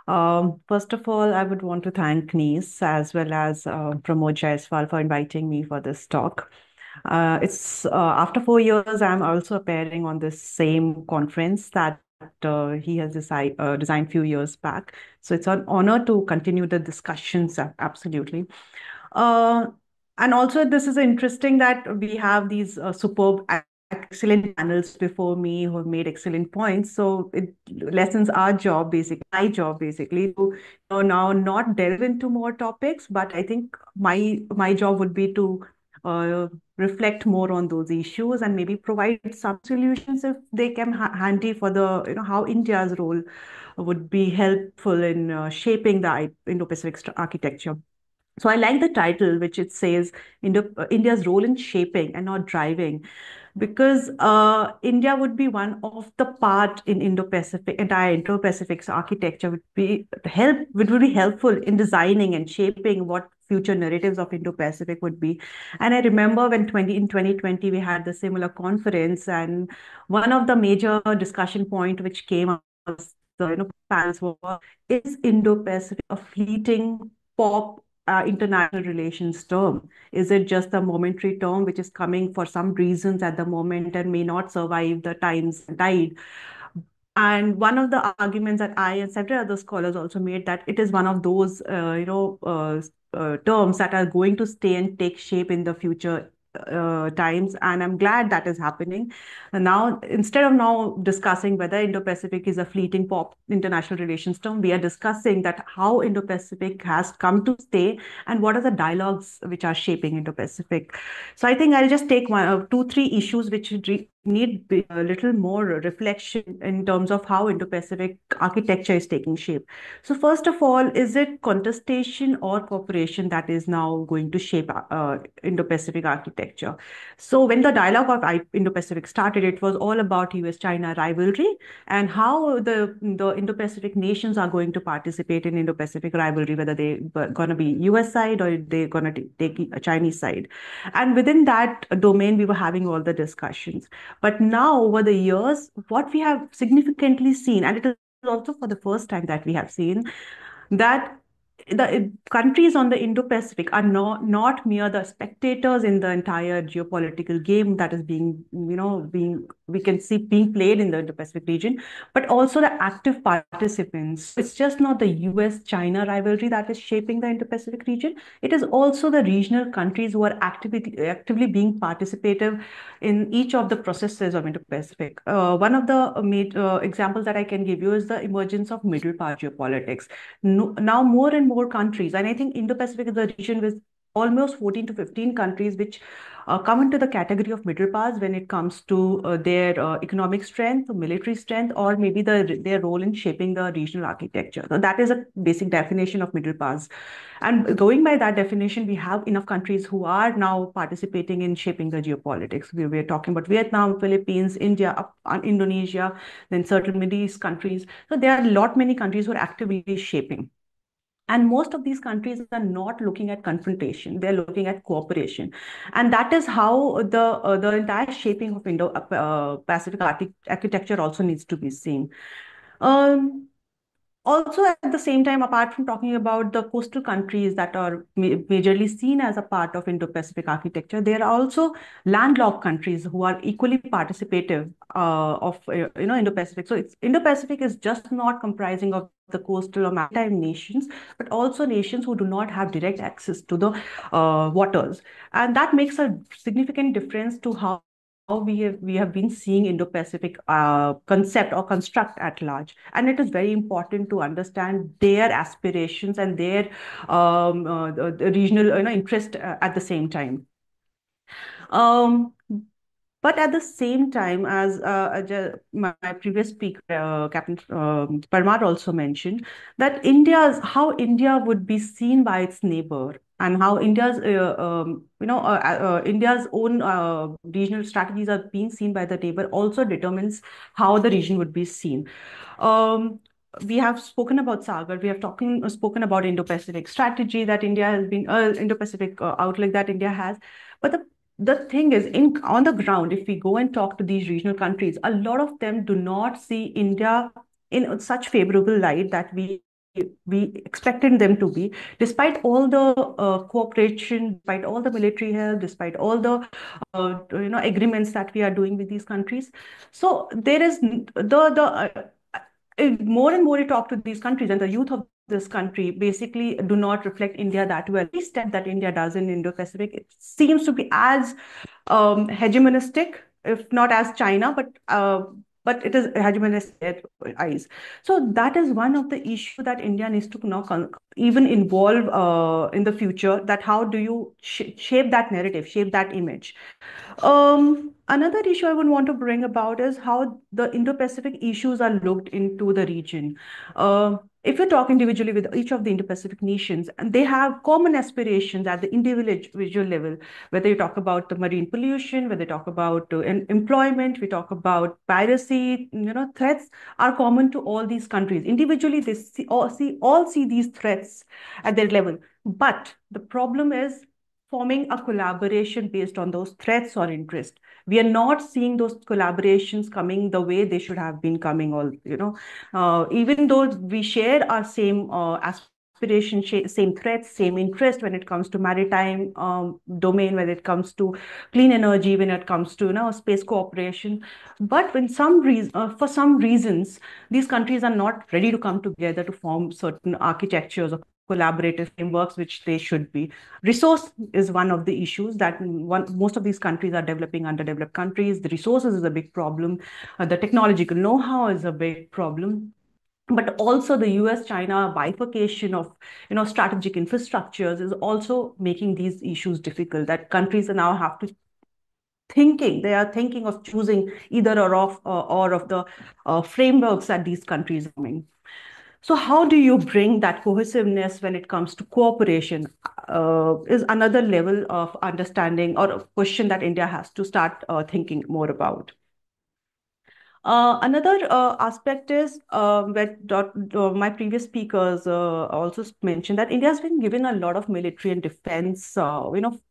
First of all, I would want to thank NIS as well as Pramod Jaiswal for inviting me for this talk. It's after 4 years, I'm also appearing on this same conference that he has designed few years back. So it's an honor to continue the discussions, absolutely. Uh, and also, this is interesting that we have these superb, excellent panels before me who have made excellent points. So it lessens our job, basically, my job, basically, to now not delve into more topics. But I think my job would be to reflect more on those issues and maybe provide some solutions if they come handy for the how India's role would be helpful in shaping the Indo-Pacific architecture. So I like the title, which it says India's role in shaping and not driving, because India would be one of the part in entire Indo-Pacific's architecture would be helpful in designing and shaping what future narratives of Indo-Pacific would be. And I remember when in 2020 we had the similar conference, and one of the major discussion point which came up was the panels were, is Indo-Pacific a fleeting pop international relations term? Is it just a momentary term which is coming for some reasons at the moment and may not survive the times and tide? And one of the arguments that I and several other scholars also made, that it is one of those, terms that are going to stay and take shape in the future times. And I'm glad that is happening. And now, instead of now discussing whether Indo-Pacific is a fleeting pop international relations term, we are discussing that how Indo-Pacific has come to stay and what are the dialogues which are shaping Indo-Pacific. So I think I'll just take two, three issues which need a little more reflection in terms of how Indo-Pacific architecture is taking shape. So first of all, is it contestation or cooperation that is now going to shape Indo-Pacific architecture? So when the dialogue of Indo-Pacific started, it was all about US-China rivalry and how the Indo-Pacific nations are going to participate in Indo-Pacific rivalry, whether they're going to be US side or they're going to take a Chinese side. And within that domain, we were having all the discussions. But now, over the years, what we have significantly seen, and it is also for the first time that we have seen, that the countries on the Indo-Pacific are not mere the spectators in the entire geopolitical game that is we can see being played in the Indo-Pacific region, but also the active participants. It's just not the US-China rivalry that is shaping the Indo-Pacific region. It is also the regional countries who are actively being participative in each of the processes of Indo-Pacific. One of the examples that I can give you is the emergence of middle power geopolitics. Now more and more countries, and I think Indo-Pacific is a region with almost 14 to 15 countries which come into the category of middle powers when it comes to their economic strength, military strength, or maybe their role in shaping the regional architecture. So that is a basic definition of middle powers. And going by that definition, we have enough countries who are now participating in shaping the geopolitics. We're talking about Vietnam, Philippines, India, Indonesia, then certain Middle East countries. So there are many countries who are actively shaping. And most of these countries are not looking at confrontation; they're looking at cooperation, and that is how the entire shaping of Indo-Pacific architecture also needs to be seen. Um, Also, at the same time, apart from talking about the coastal countries that are majorly seen as a part of Indo-Pacific architecture, there are also landlocked countries who are equally participative of Indo-Pacific. So Indo-Pacific is just not comprising of the coastal or maritime nations, but also nations who do not have direct access to the waters, and that makes a significant difference to how we have been seeing Indo-Pacific concept or construct at large, and it is very important to understand their aspirations and their the regional interest at the same time. But at the same time, as my previous speaker, Captain Parmar also mentioned, that how India would be seen by its neighbor, and how India's own regional strategies are being seen by the neighbor also determines how the region would be seen. We have spoken about Sagar. We have spoken about Indo-Pacific strategy that India has been, Indo-Pacific outlook that India has, but the the thing is, on the ground, if we go and talk to these regional countries, a lot of them do not see India in such favorable light that we expected them to be, despite all the cooperation, despite all the military help, despite all the agreements that we are doing with these countries. So there is more and more you talk to these countries, and the youth of this country basically do not reflect India that well. Every step that India does in Indo-Pacific, it seems to be as hegemonistic, if not as China, but it is hegemonistic eyes. So that is one of the issue that India needs to now even involve in the future. That how do you shape that narrative, shape that image? Another issue I would want to bring about is how the Indo-Pacific issues are looked into the region. If you talk individually with each of the Indo-Pacific nations, and they have common aspirations at the individual level, whether you talk about the marine pollution, whether you talk about employment, we talk about piracy, threats are common to all these countries. Individually, they all see these threats at their level. But the problem is forming a collaboration based on those threats or interest. We are not seeing those collaborations coming the way they should have been coming. Even though we share our same aspiration, same threats, same interest when it comes to maritime domain, when it comes to clean energy, when it comes to space cooperation, but when for some reasons, these countries are not ready to come together to form certain architectures or collaborative frameworks, which they should be. Resource is one of the issues that most of these countries are developing underdeveloped countries. The resources is a big problem. The technological know-how is a big problem. But also the US-China bifurcation of strategic infrastructures is also making these issues difficult, that countries now have to they are thinking of choosing either or of the frameworks that these countries are coming. So how do you bring that cohesiveness when it comes to cooperation is another level of understanding or a question that India has to start thinking more about. Another aspect is my previous speakers also mentioned that India has been given a lot of military and defense,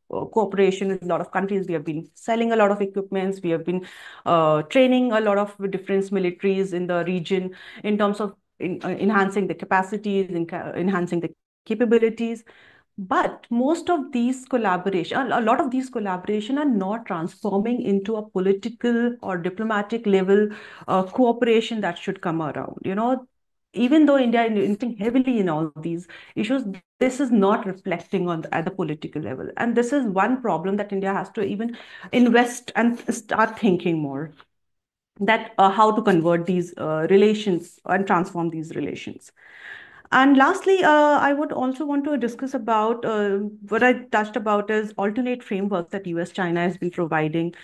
cooperation with a lot of countries. We have been selling a lot of equipments. We have been training a lot of different militaries in the region in terms of enhancing the capacities, enhancing the capabilities. But most of these collaboration, a lot of these collaboration are not transforming into a political or diplomatic level cooperation that should come around. Even though India is investing heavily in all these issues, this is not reflecting at the political level. And this is one problem that India has to even invest and start thinking more, that how to convert these relations and transform these relations. And lastly, I would also want to discuss about what I touched about is alternate frameworks that US-China has been providing.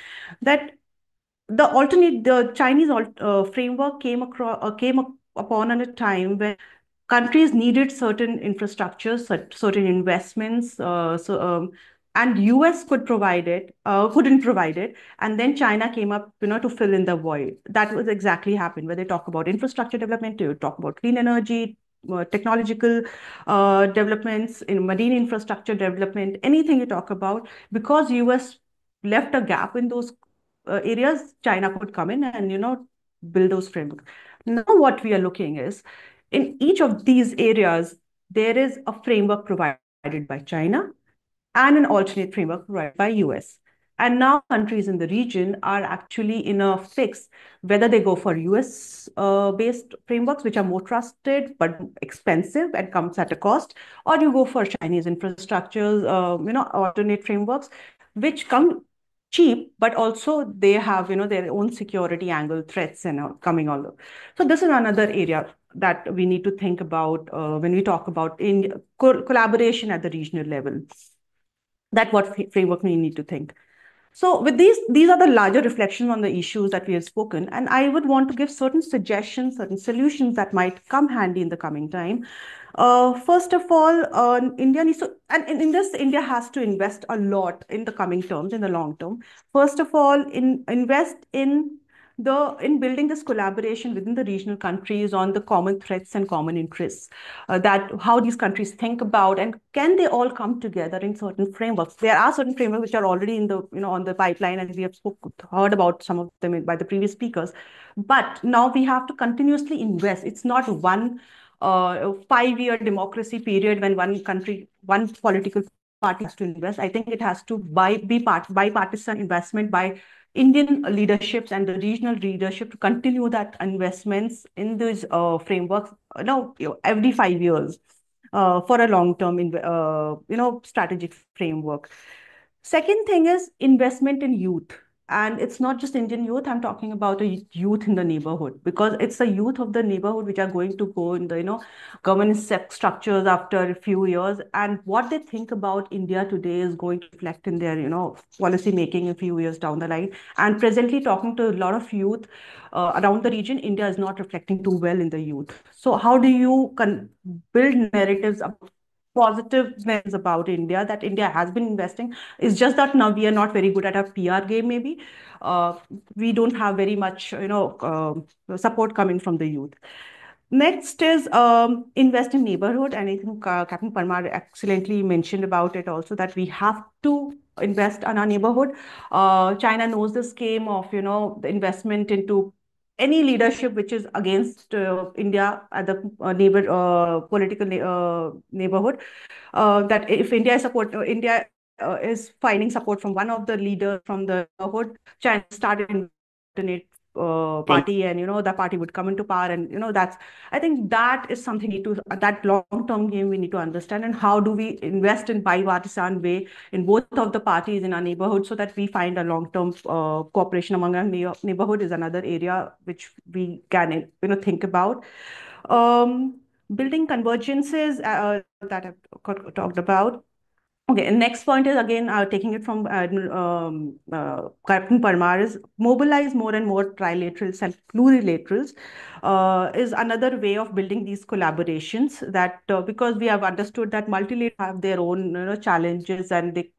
That the Chinese framework came upon at a time when countries needed certain infrastructures, certain investments, and US couldn't provide it, and then China came up, to fill in the void. That was exactly happened where they talk about infrastructure development, they talk about clean energy, technological developments in marine infrastructure development, anything you talk about, because US left a gap in those areas, China could come in and build those frameworks. Now what we are looking is, in each of these areas, there is a framework provided by China and an alternate framework provided by US. And now countries in the region are actually in a fix whether they go for US based frameworks, which are more trusted but expensive and comes at a cost, or you go for Chinese infrastructures, alternate frameworks, which come cheap, but also they have their own security angle threats and coming all over. So this is another area that we need to think about when we talk about in collaboration at the regional level. That what framework we need to think. So with these are the larger reflections on the issues that we have spoken, and I would want to give certain suggestions, certain solutions that might come handy in the coming time. First of all, India needs to, and in this, India has to invest a lot in the coming terms, in the long term. First of all, invest in in building this collaboration within the regional countries on the common threats and common interests, that how these countries think about, and can they all come together in certain frameworks. There are certain frameworks which are already in the on the pipeline, and we have heard about some of them by the previous speakers. But now we have to continuously invest. It's not one 5-year democracy period when one country, one political party has to invest. I think it has to be bipartisan investment by Indian leaderships and the regional leadership to continue that investments in these frameworks, every 5 years for a long-term, strategic framework. Second thing is investment in youth. And it's not just Indian youth, I'm talking about a youth in the neighborhood, because it's the youth of the neighborhood which are going to go in the, governance structures after a few years. And what they think about India today is going to reflect in their, policy making a few years down the line. And presently, talking to a lot of youth around the region, India is not reflecting too well in the youth. So how do you build narratives positive things about India, that India has been investing? It's just that now we are not very good at our PR game, maybe. Uh, we don't have very much, support coming from the youth. Next is invest in neighborhood. And I think Captain Parmar excellently mentioned about it also, that we have to invest in our neighborhood. China knows this game of, the investment into any leadership which is against India at the political neighborhood. That if India is finding support from one of the leaders from the neighborhood, China started in party, and the party would come into power, and that's, I think that is something that long-term game we need to understand. And how do we invest in bipartisan way in both of the parties in our neighborhood, so that we find a long-term cooperation among our neighborhood is another area which we can think about. um, Building convergences that I've talked about. Okay, and next point is again taking it from Captain Parmar, is mobilize more and more trilaterals and plurilaterals is another way of building these collaborations. That because we have understood that multilaterals have their own challenges, and they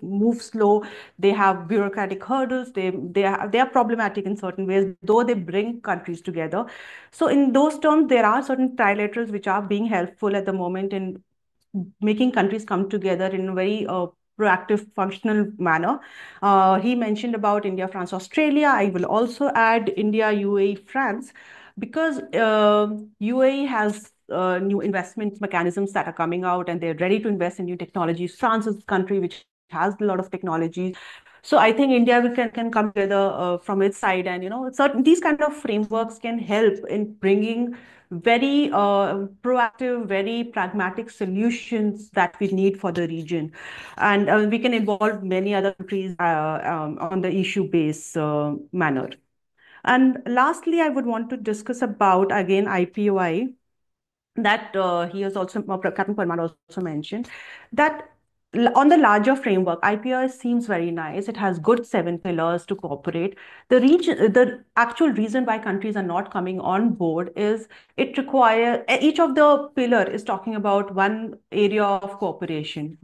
move slow, they have bureaucratic hurdles, they are problematic in certain ways, though they bring countries together. So in those terms, there are certain trilaterals which are being helpful at the moment in making countries come together in a very proactive, functional manner. He mentioned about India, France, Australia. I will also add India, UAE, France, because UAE has new investment mechanisms that are coming out, and they're ready to invest in new technologies. France is a country which has a lot of technology. So I think India can come together from its side, and certain these kind of frameworks can help in bringing very proactive, very pragmatic solutions that we need for the region. And we can involve many other countries on the issue-based manner. And lastly, I would want to discuss about, again, IPOI, that he has also, Captain Parmar also mentioned, that on the larger framework, IPI seems very nice. It has good 7 pillars to cooperate. The actual reason why countries are not coming on board is each of the pillar is talking about one area of cooperation,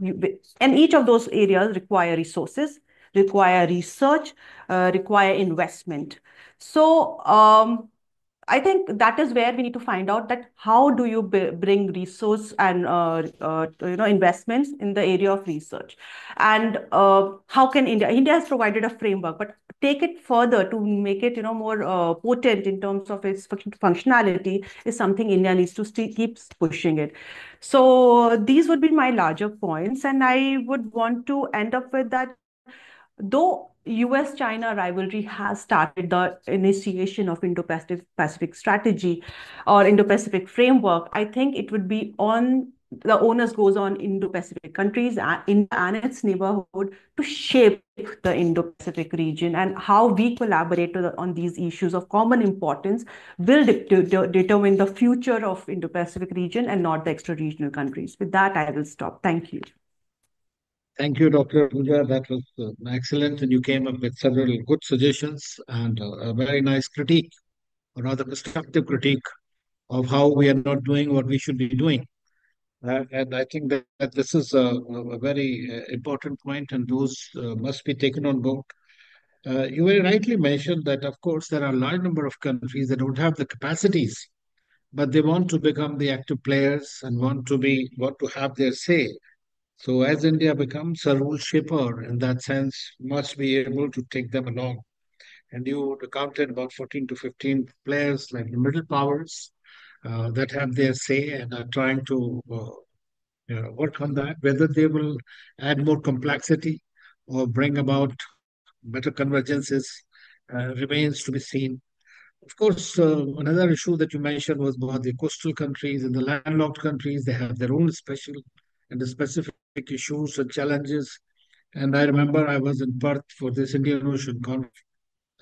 and each of those areas require resources, require research, require investment. So I think that is where we need to find out that how do you bring resource and investments in the area of research, and how can India has provided a framework, but take it further to make it more potent in terms of its functionality is something India needs to keep pushing it. So these would be my larger points, and I would want to end up with that. Though US-China rivalry has started the initiation of Indo-Pacific strategy or Indo-Pacific framework, I think it would be on the onus goes on Indo-Pacific countries and its neighborhood to shape the Indo-Pacific region, and how we collaborate on these issues of common importance will determine the future of Indo-Pacific region and not the extra-regional countries. With that, I will stop. Thank you. Thank you, Dr. Pooja. That was excellent, and you came up with several good suggestions and a very nice critique, or rather constructive critique, of how we are not doing what we should be doing. And I think that this is a very important point, and those must be taken on board. You very rightly mentioned that, of course, there are a large number of countries that don't have the capacities, but they want to become the active players and want to have their say. So as India becomes a rule shaper in that sense, must be able to take them along. And you counted about 14 to 15 players like the middle powers that have their say and are trying to work on that. Whether they will add more complexity or bring about better convergences remains to be seen. Of course, another issue that you mentioned was about the coastal countries and the landlocked countries. They have their own special and the specific issues and challenges. And I remember I was in Perth for this Indian Ocean conference,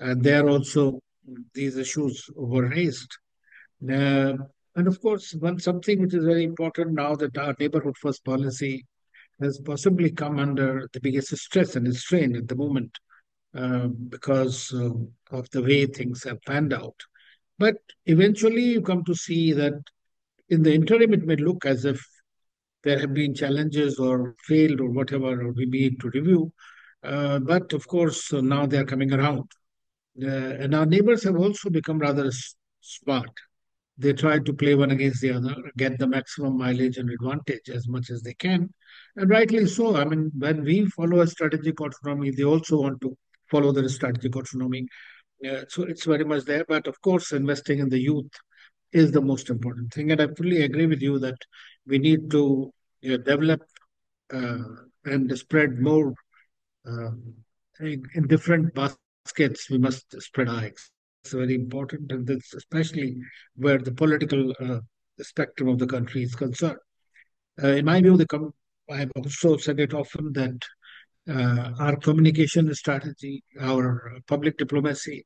and there also these issues were raised. Uh, and of course, one something which is very important now that our neighborhood first policy has possibly come under the biggest stress and strain at the moment because of the way things have panned out. But eventually, you come to see that in the interim, it may look as if there have been challenges or failed or whatever, or we need to review. But of course, now they are coming around. And our neighbors have also become rather smart. They try to play one against the other, get the maximum mileage and advantage as much as they can. And rightly so. I mean, when we follow a strategic autonomy, they also want to follow the strategic autonomy. So it's very much there. But of course, investing in the youth is the most important thing. And I fully agree with you that we need to develop uh, and spread more in different baskets. We must spread our eggs. That's very important, and that's especially where the political spectrum of the country is concerned. In my view, I've also said it often that our communication strategy, our public diplomacy,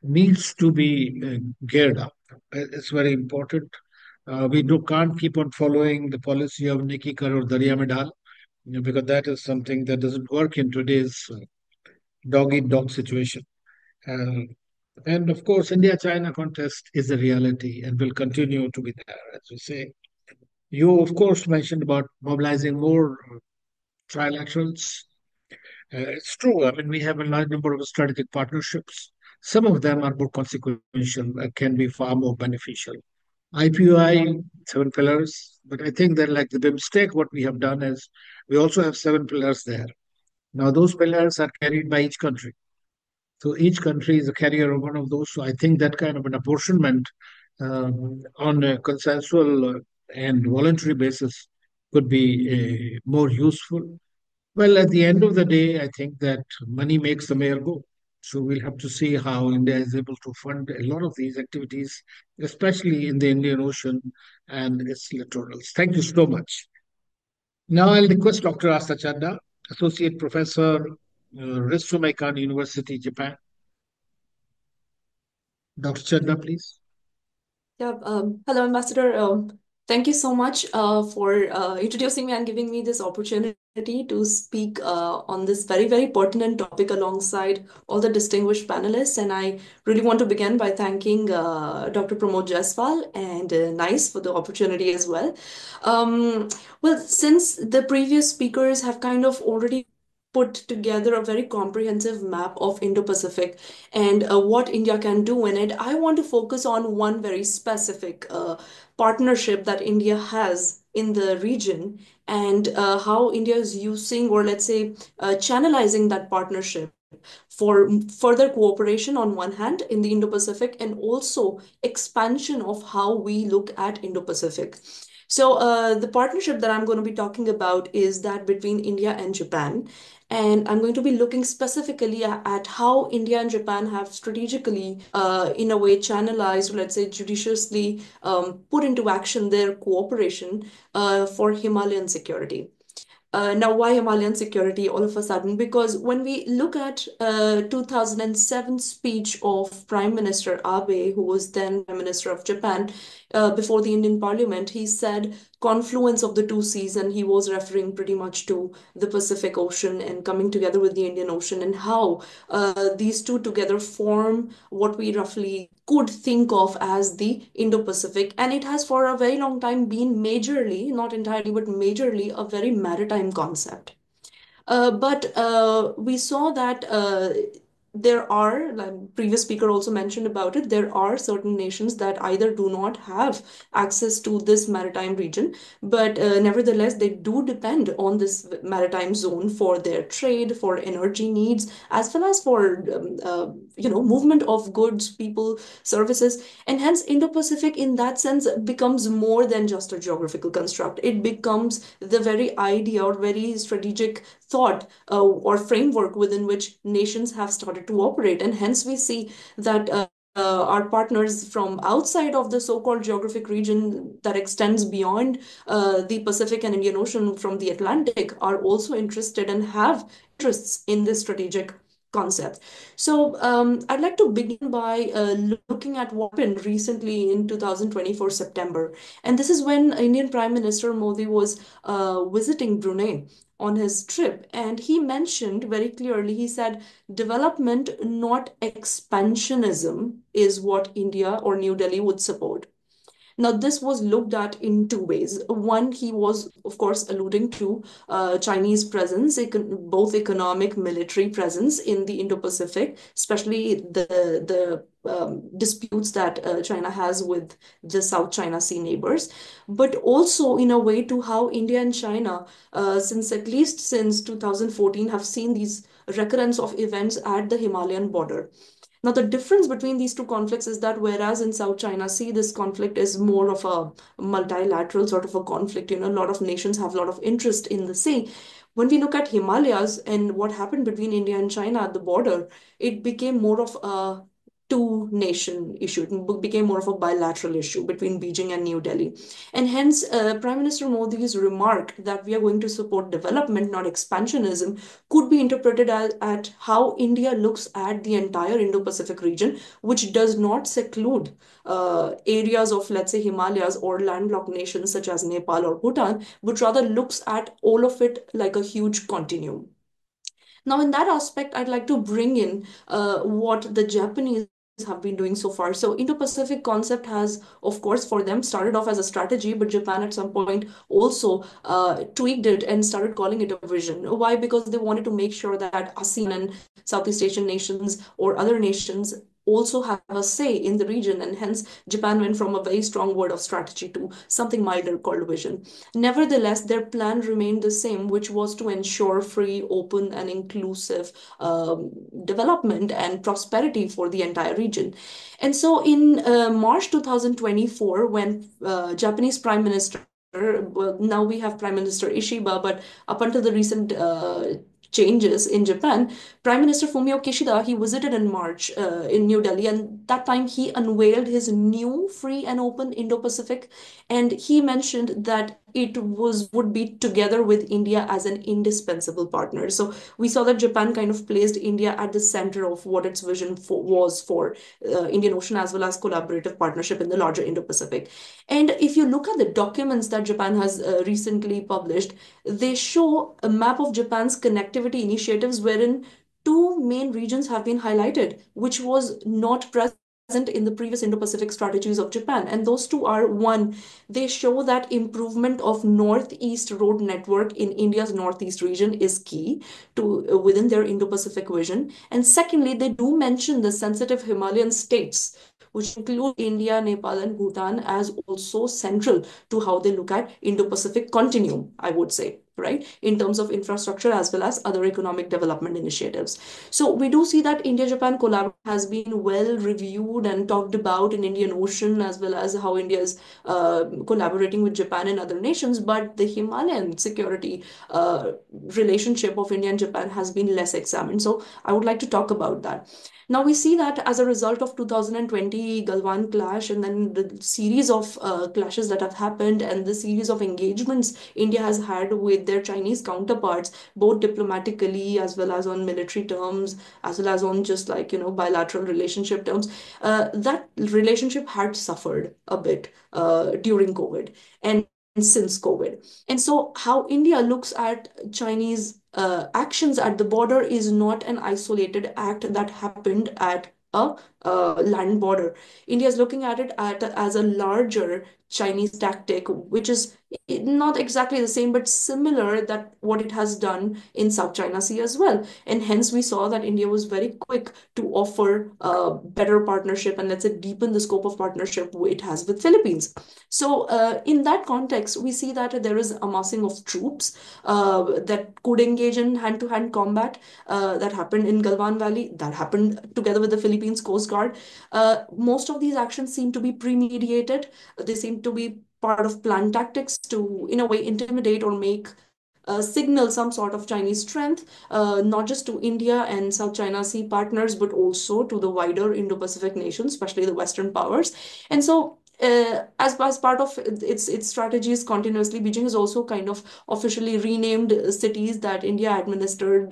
needs to be geared up. It's very important. We can't keep on following the policy of Niki Karo Darya Mein Dal, because that is something that doesn't work in today's dog eat dog situation. Uh, and of course, India China contest is a reality and will continue to be there, as we say. You, of course, mentioned about mobilizing more trilaterals. It's true. I mean, we have a large number of strategic partnerships. Some of them are more consequential, can be far more beneficial. IPUI, seven pillars, but I think that like the mistake, what we have done is we also have seven pillars there. Now, those pillars are carried by each country. So each country is a carrier of one of those. So I think that kind of an apportionment on a consensual and voluntary basis could be more useful. Well, at the end of the day, I think that money makes the mayor go. So we'll have to see how India is able to fund a lot of these activities, especially in the Indian Ocean and its littorals. Thank you so much. Now I'll request Dr. Astha Chadha, Associate Professor, Ritsumeikan University, Japan. Dr. Chadha, please. Yeah, hello, Ambassador. Thank you so much for introducing me and giving me this opportunity to speak on this very, very pertinent topic alongside all the distinguished panelists. And I really want to begin by thanking Dr. Pramod Jaiswal and NICE for the opportunity as well. Well, since the previous speakers have kind of already put together a very comprehensive map of Indo-Pacific and what India can do in it, I want to focus on one very specific partnership that India has in the region and how India is using, or let's say, channelizing that partnership for further cooperation on one hand in the Indo-Pacific and also expansion of how we look at Indo-Pacific. So the partnership that I'm going to be talking about is that between India and Japan. And I'm going to be looking specifically at how India and Japan have strategically, in a way, channelized, let's say, judiciously put into action their cooperation for Himalayan security. Now, why Himalayan security all of a sudden? Because when we look at 2007 speech of Prime Minister Abe, who was then Prime Minister of Japan, before the Indian Parliament, he said confluence of the two seas, and he was referring pretty much to the Pacific Ocean and coming together with the Indian Ocean, and how these two together form what we roughly could think of as the Indo-Pacific. And it has for a very long time been majorly, not entirely, but majorly a very maritime concept. But we saw that there are, like previous speaker also mentioned about it, there are certain nations that either do not have access to this maritime region, but nevertheless, they do depend on this maritime zone for their trade, for energy needs, as well as for movement of goods, people, services, and hence Indo-Pacific in that sense becomes more than just a geographical construct. It becomes the very idea or very strategic thought or framework within which nations have started to operate. And hence we see that our partners from outside of the so-called geographic region that extends beyond the Pacific and Indian Ocean from the Atlantic are also interested and have interests in this strategic concept. So I'd like to begin by looking at what happened recently in 2024 September. And this is when Indian Prime Minister Modi was visiting Brunei on his trip. And he mentioned very clearly, he said, development, not expansionism, is what India or New Delhi would support. Now, this was looked at in two ways. One, he was, of course, alluding to Chinese presence, both economic, military presence in the Indo-Pacific, especially the disputes that China has with the South China Sea neighbors, but also in a way to how India and China, since at least since 2014, have seen these recurrence of events at the Himalayan border. Now, the difference between these two conflicts is that whereas in South China Sea, this conflict is more of a multilateral sort of a conflict, a lot of nations have a lot of interest in the sea. When we look at Himalayas and what happened between India and China at the border, it became more of a two-nation issue. It became more of a bilateral issue between Beijing and New Delhi. And hence, Prime Minister Modi's remark that we are going to support development, not expansionism, could be interpreted at how India looks at the entire Indo-Pacific region, which does not seclude areas of, let's say, Himalayas or landlocked nations such as Nepal or Bhutan, but rather looks at all of it like a huge continuum. Now, in that aspect, I'd like to bring in what the Japanese have been doing so far. So Indo-Pacific concept has, of course, for them started off as a strategy, but Japan at some point also tweaked it and started calling it a vision. Why? Because they wanted to make sure that ASEAN and Southeast Asian nations or other nations also have a say in the region, and hence Japan went from a very strong word of strategy to something milder called vision. Nevertheless, their plan remained the same, which was to ensure free, open, and inclusive development and prosperity for the entire region. And so in March 2024, when Japanese Prime Minister, well, now we have Prime Minister Ishiba, but up until the recent changes in Japan, Prime Minister Fumio Kishida, he visited in March in New Delhi, and that time he unveiled his new free and open Indo-Pacific, and he mentioned that it would be together with India as an indispensable partner. So we saw that Japan kind of placed India at the center of what its vision was for Indian Ocean as well as collaborative partnership in the larger Indo-Pacific. And if you look at the documents that Japan has recently published, they show a map of Japan's connectivity initiatives wherein two main regions have been highlighted, which was not present in the previous Indo-Pacific strategies of Japan. And those two are, one, they show that improvement of northeast road network in India's northeast region is key to within their Indo-Pacific vision. And secondly, they do mention the sensitive Himalayan states, which include India, Nepal, and Bhutan, as also central to how they look at Indo-Pacific continuum, I would say, right, in terms of infrastructure as well as other economic development initiatives. So we do see that India-Japan collaboration has been well reviewed and talked about in Indian Ocean, as well as how India is collaborating with Japan and other nations. But the Himalayan security relationship of India and Japan has been less examined. So I would like to talk about that. Now we see that as a result of 2020 Galwan clash and then the series of clashes that have happened and the series of engagements India has had with their Chinese counterparts, both diplomatically as well as on military terms, as well as on just like, bilateral relationship terms, that relationship had suffered a bit during COVID and since COVID. And so how India looks at Chinese actions at the border is not an isolated act that happened at a land border. India is looking at it as a larger Chinese tactic, which is not exactly the same, but similar that what it has done in South China Sea as well. And hence we saw that India was very quick to offer a better partnership and let's say deepen the scope of partnership it has with Philippines. So in that context, we see that there is amassing of troops that could engage in hand-to-hand combat that happened in Galwan Valley, that happened together with the Philippines Coast Guard. Most of these actions seem to be pre-mediated. They seem to be part of planned tactics to, in a way, intimidate or make signal some sort of Chinese strength, not just to India and South China Sea partners, but also to the wider Indo-Pacific nations, especially the Western powers. And so as part of its strategies continuously, Beijing has also kind of officially renamed cities that India administers,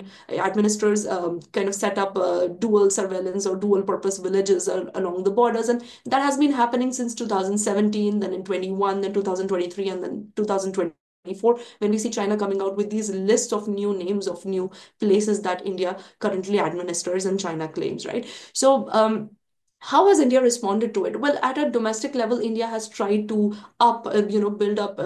kind of set up dual surveillance or dual purpose villages along the borders, and that has been happening since 2017, then in 21, then 2023, and then 2024, when we see China coming out with these lists of new names of new places that India currently administers and China claims, right? So how has India responded to it? Well, at a domestic level, India has tried to build up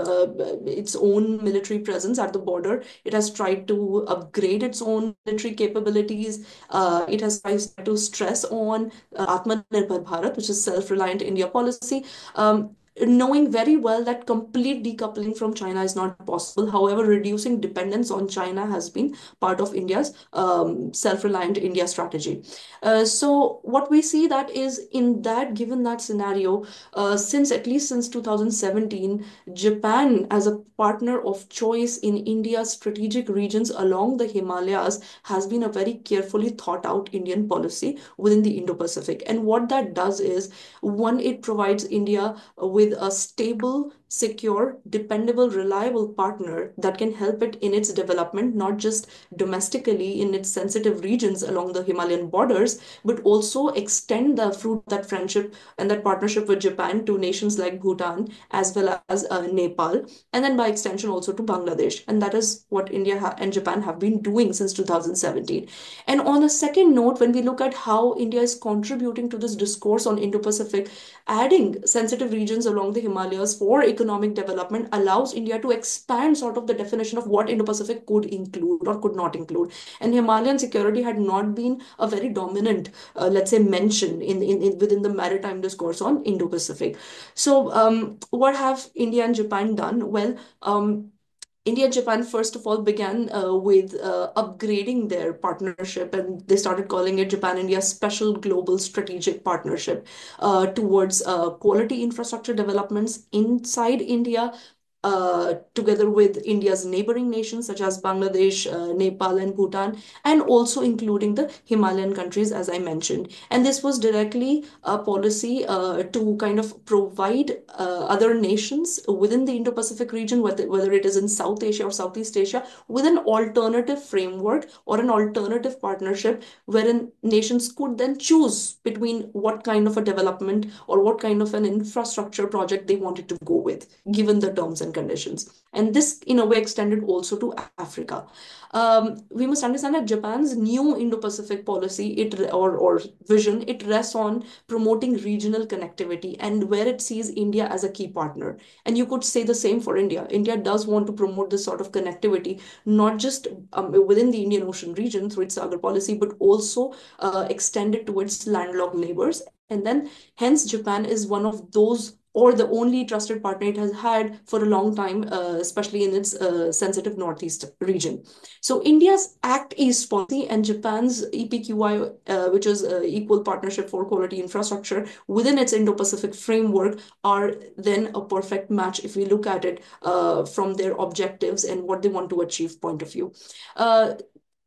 its own military presence at the border. It has tried to upgrade its own military capabilities. It has tried to stress on Atmanirbhar Bharat, which is self-reliant India policy. Knowing very well that complete decoupling from China is not possible. However, reducing dependence on China has been part of India's self-reliant India strategy. So what we see that is in that given that scenario, since at least since 2017, Japan as a partner of choice in India's strategic regions along the Himalayas has been a very carefully thought out Indian policy within the Indo-Pacific. And what that does is, one, it provides India with a stable, secure, dependable, reliable partner that can help it in its development, not just domestically in its sensitive regions along the Himalayan borders, but also extend the fruit of that friendship and that partnership with Japan to nations like Bhutan as well as Nepal, and then by extension also to Bangladesh. And that is what India and Japan have been doing since 2017. And on a second note, when we look at how India is contributing to this discourse on Indo-Pacific, adding sensitive regions along the Himalayas for economic development allows India to expand sort of the definition of what Indo-Pacific could include or could not include. And Himalayan security had not been a very dominant, let's say, mention in within the maritime discourse on Indo-Pacific. So, what have India and Japan done? Well, India and Japan, first of all, began with upgrading their partnership, and they started calling it Japan India Special Global Strategic Partnership towards quality infrastructure developments inside India, together with India's neighboring nations such as Bangladesh, Nepal, and Bhutan, and also including the Himalayan countries, as I mentioned. And this was directly a policy to kind of provide other nations within the Indo-Pacific region, whether it is in South Asia or Southeast Asia, with an alternative framework or an alternative partnership wherein nations could then choose between what kind of a development or what kind of an infrastructure project they wanted to go with, given the terms and conditions. And this, in a way, extended also to Africa. We must understand that Japan's new Indo-Pacific policy, or vision, it rests on promoting regional connectivity and where it sees India as a key partner. And you could say the same for India. India does want to promote this sort of connectivity, not just within the Indian Ocean region through its Sagar policy, but also extended towards landlocked neighbors. And then, hence, Japan is one of those or the only trusted partner it has had for a long time, especially in its sensitive Northeast region. So India's Act East policy and Japan's EPQI, which is Equal Partnership for Quality Infrastructure, within its Indo-Pacific framework are then a perfect match if we look at it from their objectives and what they want to achieve point of view.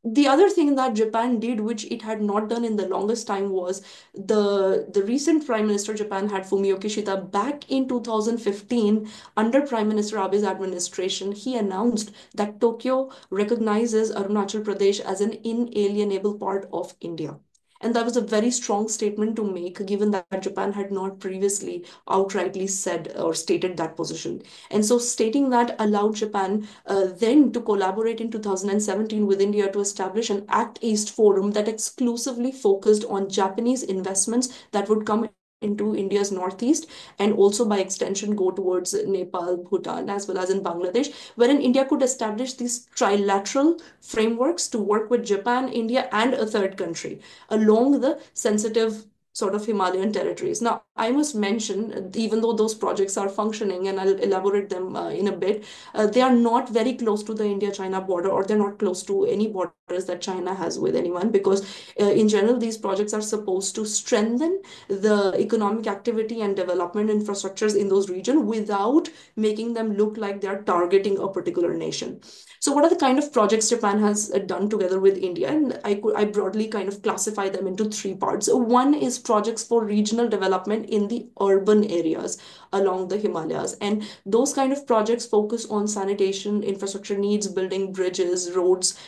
The other thing that Japan did, which it had not done in the longest time, was the recent Prime Minister Japan had, Fumio Kishida, back in 2015, under Prime Minister Abe's administration, he announced that Tokyo recognizes Arunachal Pradesh as an inalienable part of India. And that was a very strong statement to make, given that Japan had not previously outrightly said or stated that position. And so stating that allowed Japan then to collaborate in 2017 with India to establish an Act East forum that exclusively focused on Japanese investments that would come into India's northeast and also by extension go towards Nepal, Bhutan, as well as in Bangladesh, wherein India could establish these trilateral frameworks to work with Japan, India, and a third country along the sensitive sort of Himalayan territories. Now, I must mention, even though those projects are functioning, and I'll elaborate them in a bit, they are not very close to the India-China border, or they're not close to any borders that China has with anyone, because in general, these projects are supposed to strengthen the economic activity and development infrastructures in those regions without making them look like they're targeting a particular nation. So what are the kind of projects Japan has done together with India? And I broadly kind of classify them into three parts. One is projects for regional development in the urban areas along the Himalayas. And those kind of projects focus on sanitation, infrastructure needs, building bridges, roads,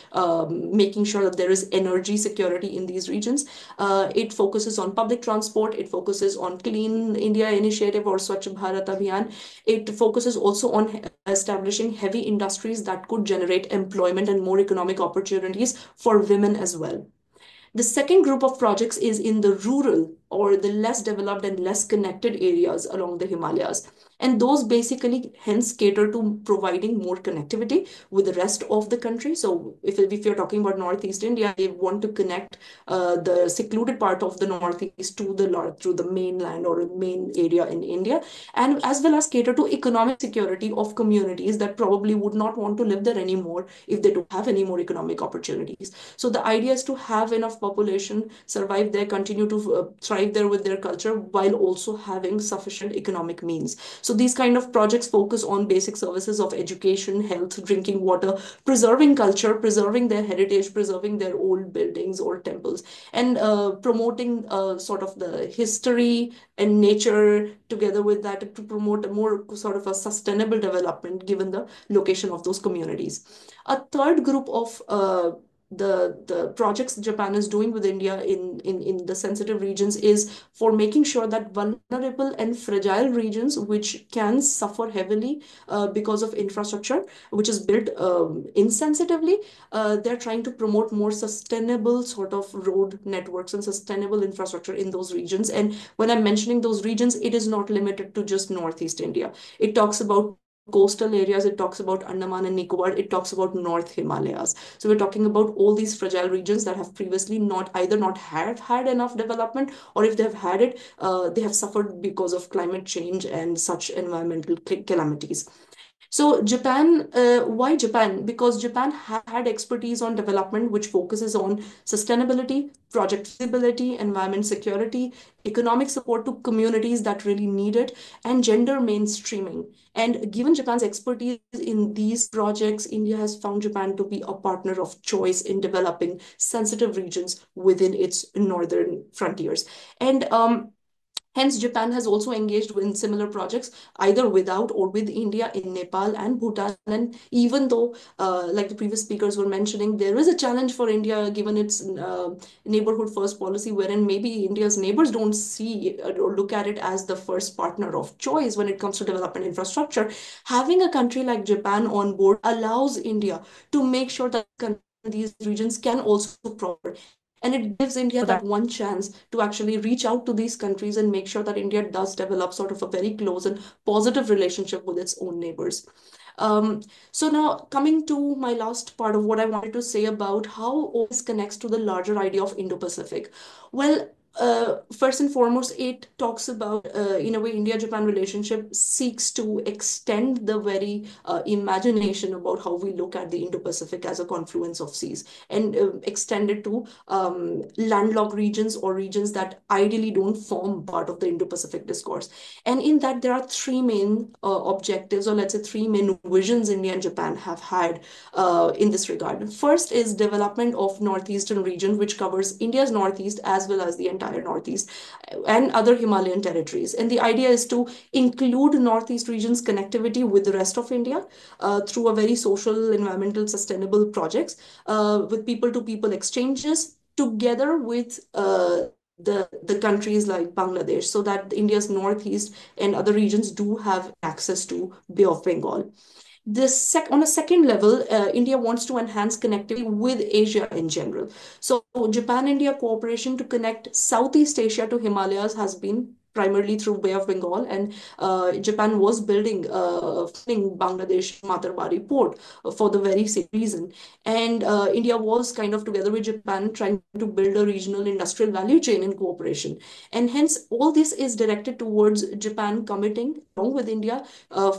making sure that there is energy security in these regions. It focuses on public transport. It focuses on Clean India Initiative or Swachh Bharat Abhiyan. It focuses also on establishing heavy industries that could generate employment and more economic opportunities for women as well. The second group of projects is in the rural or the less developed and less connected areas along the Himalayas. And those basically hence cater to providing more connectivity with the rest of the country. So if you're talking about Northeast India, they want to connect the secluded part of the Northeast to the mainland or main area in India, and as well as cater to economic security of communities that probably would not want to live there anymore if they don't have any more economic opportunities. So the idea is to have enough population survive there, continue to thrive there with their culture while also having sufficient economic means. So these kind of projects focus on basic services of education, health, drinking water, preserving culture, preserving their heritage, preserving their old buildings or temples, and promoting sort of the history and nature together with that to promote a more sort of a sustainable development given the location of those communities. A third group of the projects Japan is doing with India in the sensitive regions is for making sure that vulnerable and fragile regions which can suffer heavily because of infrastructure which is built insensitively, they're trying to promote more sustainable sort of road networks and sustainable infrastructure in those regions. And when I'm mentioning those regions, it is not limited to just Northeast India. It talks about coastal areas, it talks about Andaman and Nicobar, it talks about North Himalayas. So we're talking about all these fragile regions that have previously not have had enough development, or if they've had it, they have suffered because of climate change and such environmental calamities. So Japan, why Japan? Because Japan had expertise on development, which focuses on sustainability, project feasibility, environment security, economic support to communities that really need it, and gender mainstreaming. And given Japan's expertise in these projects, India has found Japan to be a partner of choice in developing sensitive regions within its northern frontiers. And hence, Japan has also engaged in similar projects, either without or with India in Nepal and Bhutan. And even though, like the previous speakers were mentioning, there is a challenge for India given its neighborhood first policy, wherein maybe India's neighbors don't see or look at it as the first partner of choice when it comes to development infrastructure. Having a country like Japan on board allows India to make sure that these regions can also prosper. And it gives India that one chance to actually reach out to these countries and make sure that India does develop sort of a very close and positive relationship with its own neighbors. So now coming to my last part of what I wanted to say about how all this connects to the larger idea of Indo-Pacific. Well, first and foremost, it talks about, in a way, India-Japan relationship seeks to extend the very imagination about how we look at the Indo-Pacific as a confluence of seas and extend it to landlocked regions or regions that ideally don't form part of the Indo-Pacific discourse. And in that, there are three main objectives, or let's say three main visions India and Japan have had in this regard. First is development of northeastern region, which covers India's northeast as well as the entire Northeast and other Himalayan territories. And the idea is to include Northeast region's connectivity with the rest of India through a very social, environmental, sustainable projects with people-to-people exchanges, together with the countries like Bangladesh, so that India's northeast and other regions do have access to Bay of Bengal. On a second level, India wants to enhance connectivity with Asia in general. So Japan-India cooperation to connect Southeast Asia to Himalayas has been primarily through Bay of Bengal, and Japan was funding Bangladesh Matarbari port for the very same reason. And India was kind of together with Japan trying to build a regional industrial value chain in cooperation. And hence, all this is directed towards Japan committing, along with India,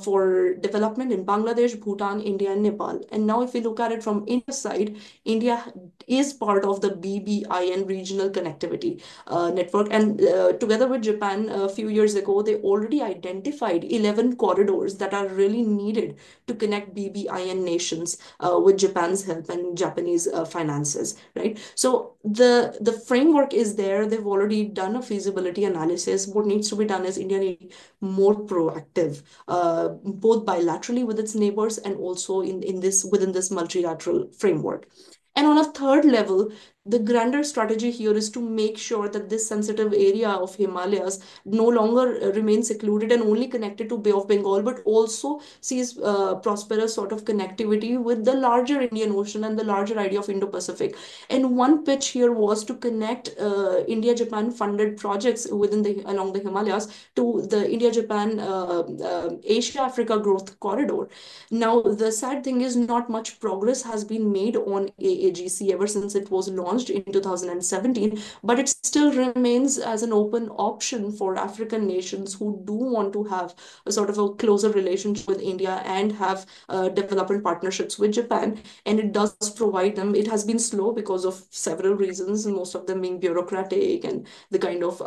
for development in Bangladesh, Bhutan, India, and Nepal. And now, if we look at it from India's side, India is part of the BBIN regional connectivity network. And together with Japan, a few years ago, they already identified 11 corridors that are really needed to connect BBIN nations with Japan's help and Japanese finances, right? So the framework is there. They've already done a feasibility analysis. What needs to be done is India needs to be more proactive, both bilaterally with its neighbors and also within this multilateral framework. And on a third level, the grander strategy here is to make sure that this sensitive area of Himalayas no longer remains secluded and only connected to Bay of Bengal, but also sees prosperous sort of connectivity with the larger Indian Ocean and the larger idea of Indo-Pacific. And one pitch here was to connect India-Japan funded projects along the Himalayas to the India-Japan Asia-Africa growth corridor. Now, the sad thing is not much progress has been made on AAGC ever since it was launched in 2017, but it still remains as an open option for African nations who do want to have a sort of a closer relationship with India and have development partnerships with Japan. And it does provide them. It has been slow because of several reasons, most of them being bureaucratic and the kind of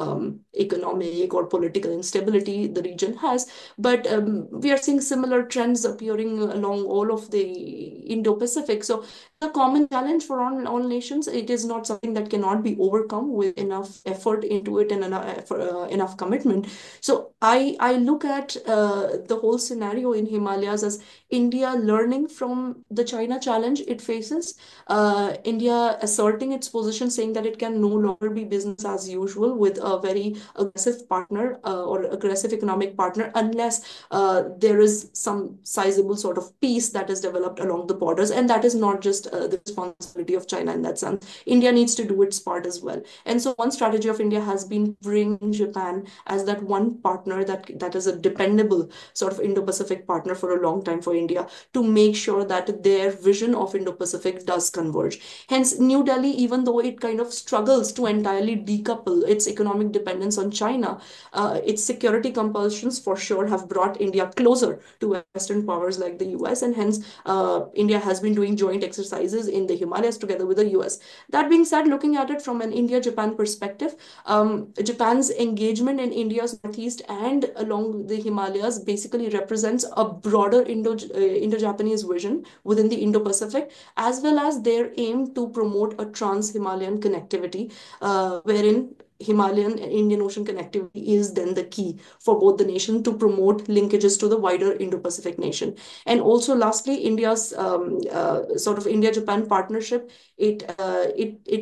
economic or political instability the region has. But we are seeing similar trends appearing along all of the Indo-Pacific. So the common challenge for all nations. It is not something that cannot be overcome with enough effort into it and enough commitment. So I look at the whole scenario in Himalayas as India learning from the China challenge it faces, India asserting its position, saying that it can no longer be business as usual with a very aggressive partner or aggressive economic partner unless there is some sizable sort of peace that is developed along the borders. And that is not just the responsibility of China in that sense. India needs to do its part as well. And so one strategy of India has been bringing Japan as that one partner that is a dependable sort of Indo-Pacific partner for a long time for India to make sure that their vision of Indo-Pacific does converge. Hence, New Delhi, even though it kind of struggles to entirely decouple its economic dependence on China, its security compulsions for sure have brought India closer to Western powers like the US, and hence India has been doing joint exercises in the Himalayas together with the US. That being said, looking at it from an India-Japan perspective, Japan's engagement in India's northeast and along the Himalayas basically represents a broader Indo-Japanese vision within the Indo-Pacific, as well as their aim to promote a trans-Himalayan connectivity, wherein Himalayan and Indian Ocean connectivity is then the key for both the nation to promote linkages to the wider Indo-Pacific nation. And also, lastly, India's sort of India-Japan partnership, it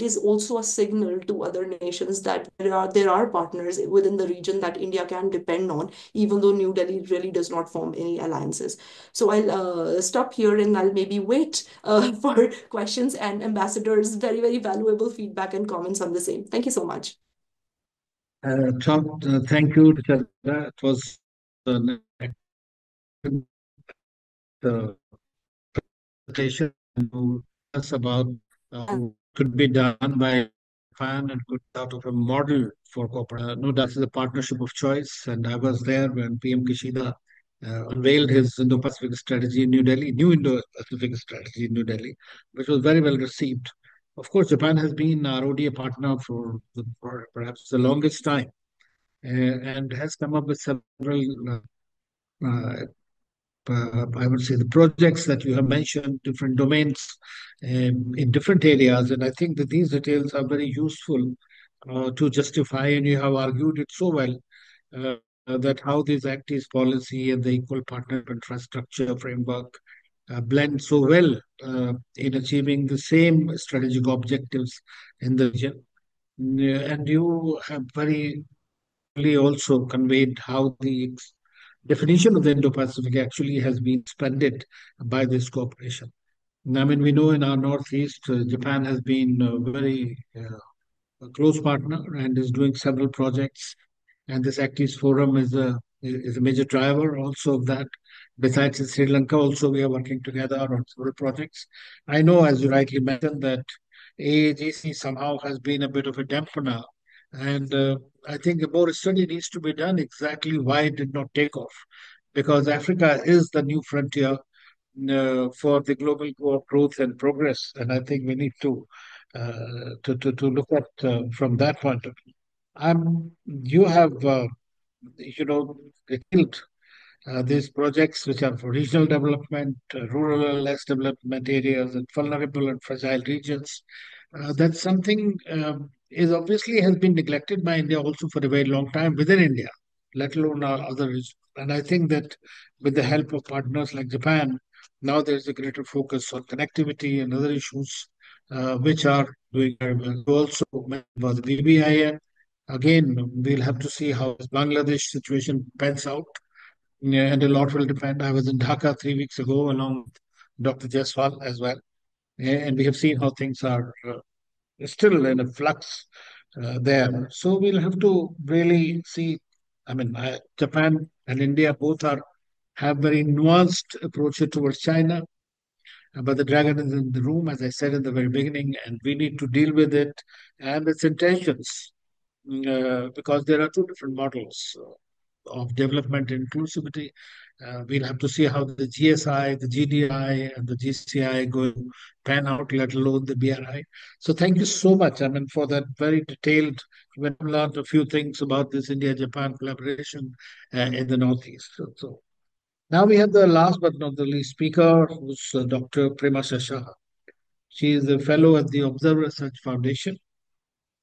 is also a signal to other nations that there are partners within the region that India can depend on, even though New Delhi really does not form any alliances. So I'll stop here and I'll maybe wait for questions and ambassadors' very, very valuable feedback and comments on the same. Thank you so much. Tom, thank you, Chadha. It was an excellent presentation to us about what could be done by Japan and could out of a model for corporate. No, that is a partnership of choice, and I was there when PM Kishida unveiled his Indo-Pacific strategy in New Delhi, new Indo-Pacific strategy in New Delhi, which was very well received. Of course, Japan has been our ODA partner for perhaps the longest time and has come up with several, I would say, the projects that you have mentioned, different domains in different areas. And I think that these details are very useful to justify, and you have argued it so well. That how this Act East policy and the equal partnership infrastructure framework blend so well in achieving the same strategic objectives in the region. And you have very clearly also conveyed how the definition of the Indo-Pacific actually has been expanded by this cooperation. I mean, we know in our Northeast, Japan has been a very a close partner and is doing several projects. And this Actis Forum is a major driver also of that. Besides in Sri Lanka, also we are working together on several projects. I know, as you rightly mentioned, that AAGC somehow has been a bit of a dampener, and I think more study needs to be done exactly why it did not take off, because Africa is the new frontier for the global growth and progress, and I think we need to look at from that point of view. You have you know detailed these projects which are for regional development, rural and less development areas, and vulnerable and fragile regions. That's something is obviously has been neglected by India also for a very long time within India, let alone our other regions. And I think that with the help of partners like Japan, now there's a greater focus on connectivity and other issues which are doing very well. You also mentioned about the BBIN. Again, we'll have to see how this Bangladesh situation pans out, yeah, and a lot will depend. I was in Dhaka 3 weeks ago along with Dr. Jaiswal as well, and we have seen how things are still in a flux there. So we'll have to really see. I mean, Japan and India both are have very nuanced approaches towards China, but the dragon is in the room, as I said in the very beginning, and we need to deal with it and its intentions because there are two different models of development inclusivity. We'll have to see how the GSI, the GDI, and the GCI go pan out, let alone the BRI. So thank you so much, I mean, for that very detailed. We learned a few things about this India-Japan collaboration in the Northeast. So now we have the last but not the least speaker, who's Dr. Premesha Saha. She is a fellow at the Observer Research Foundation.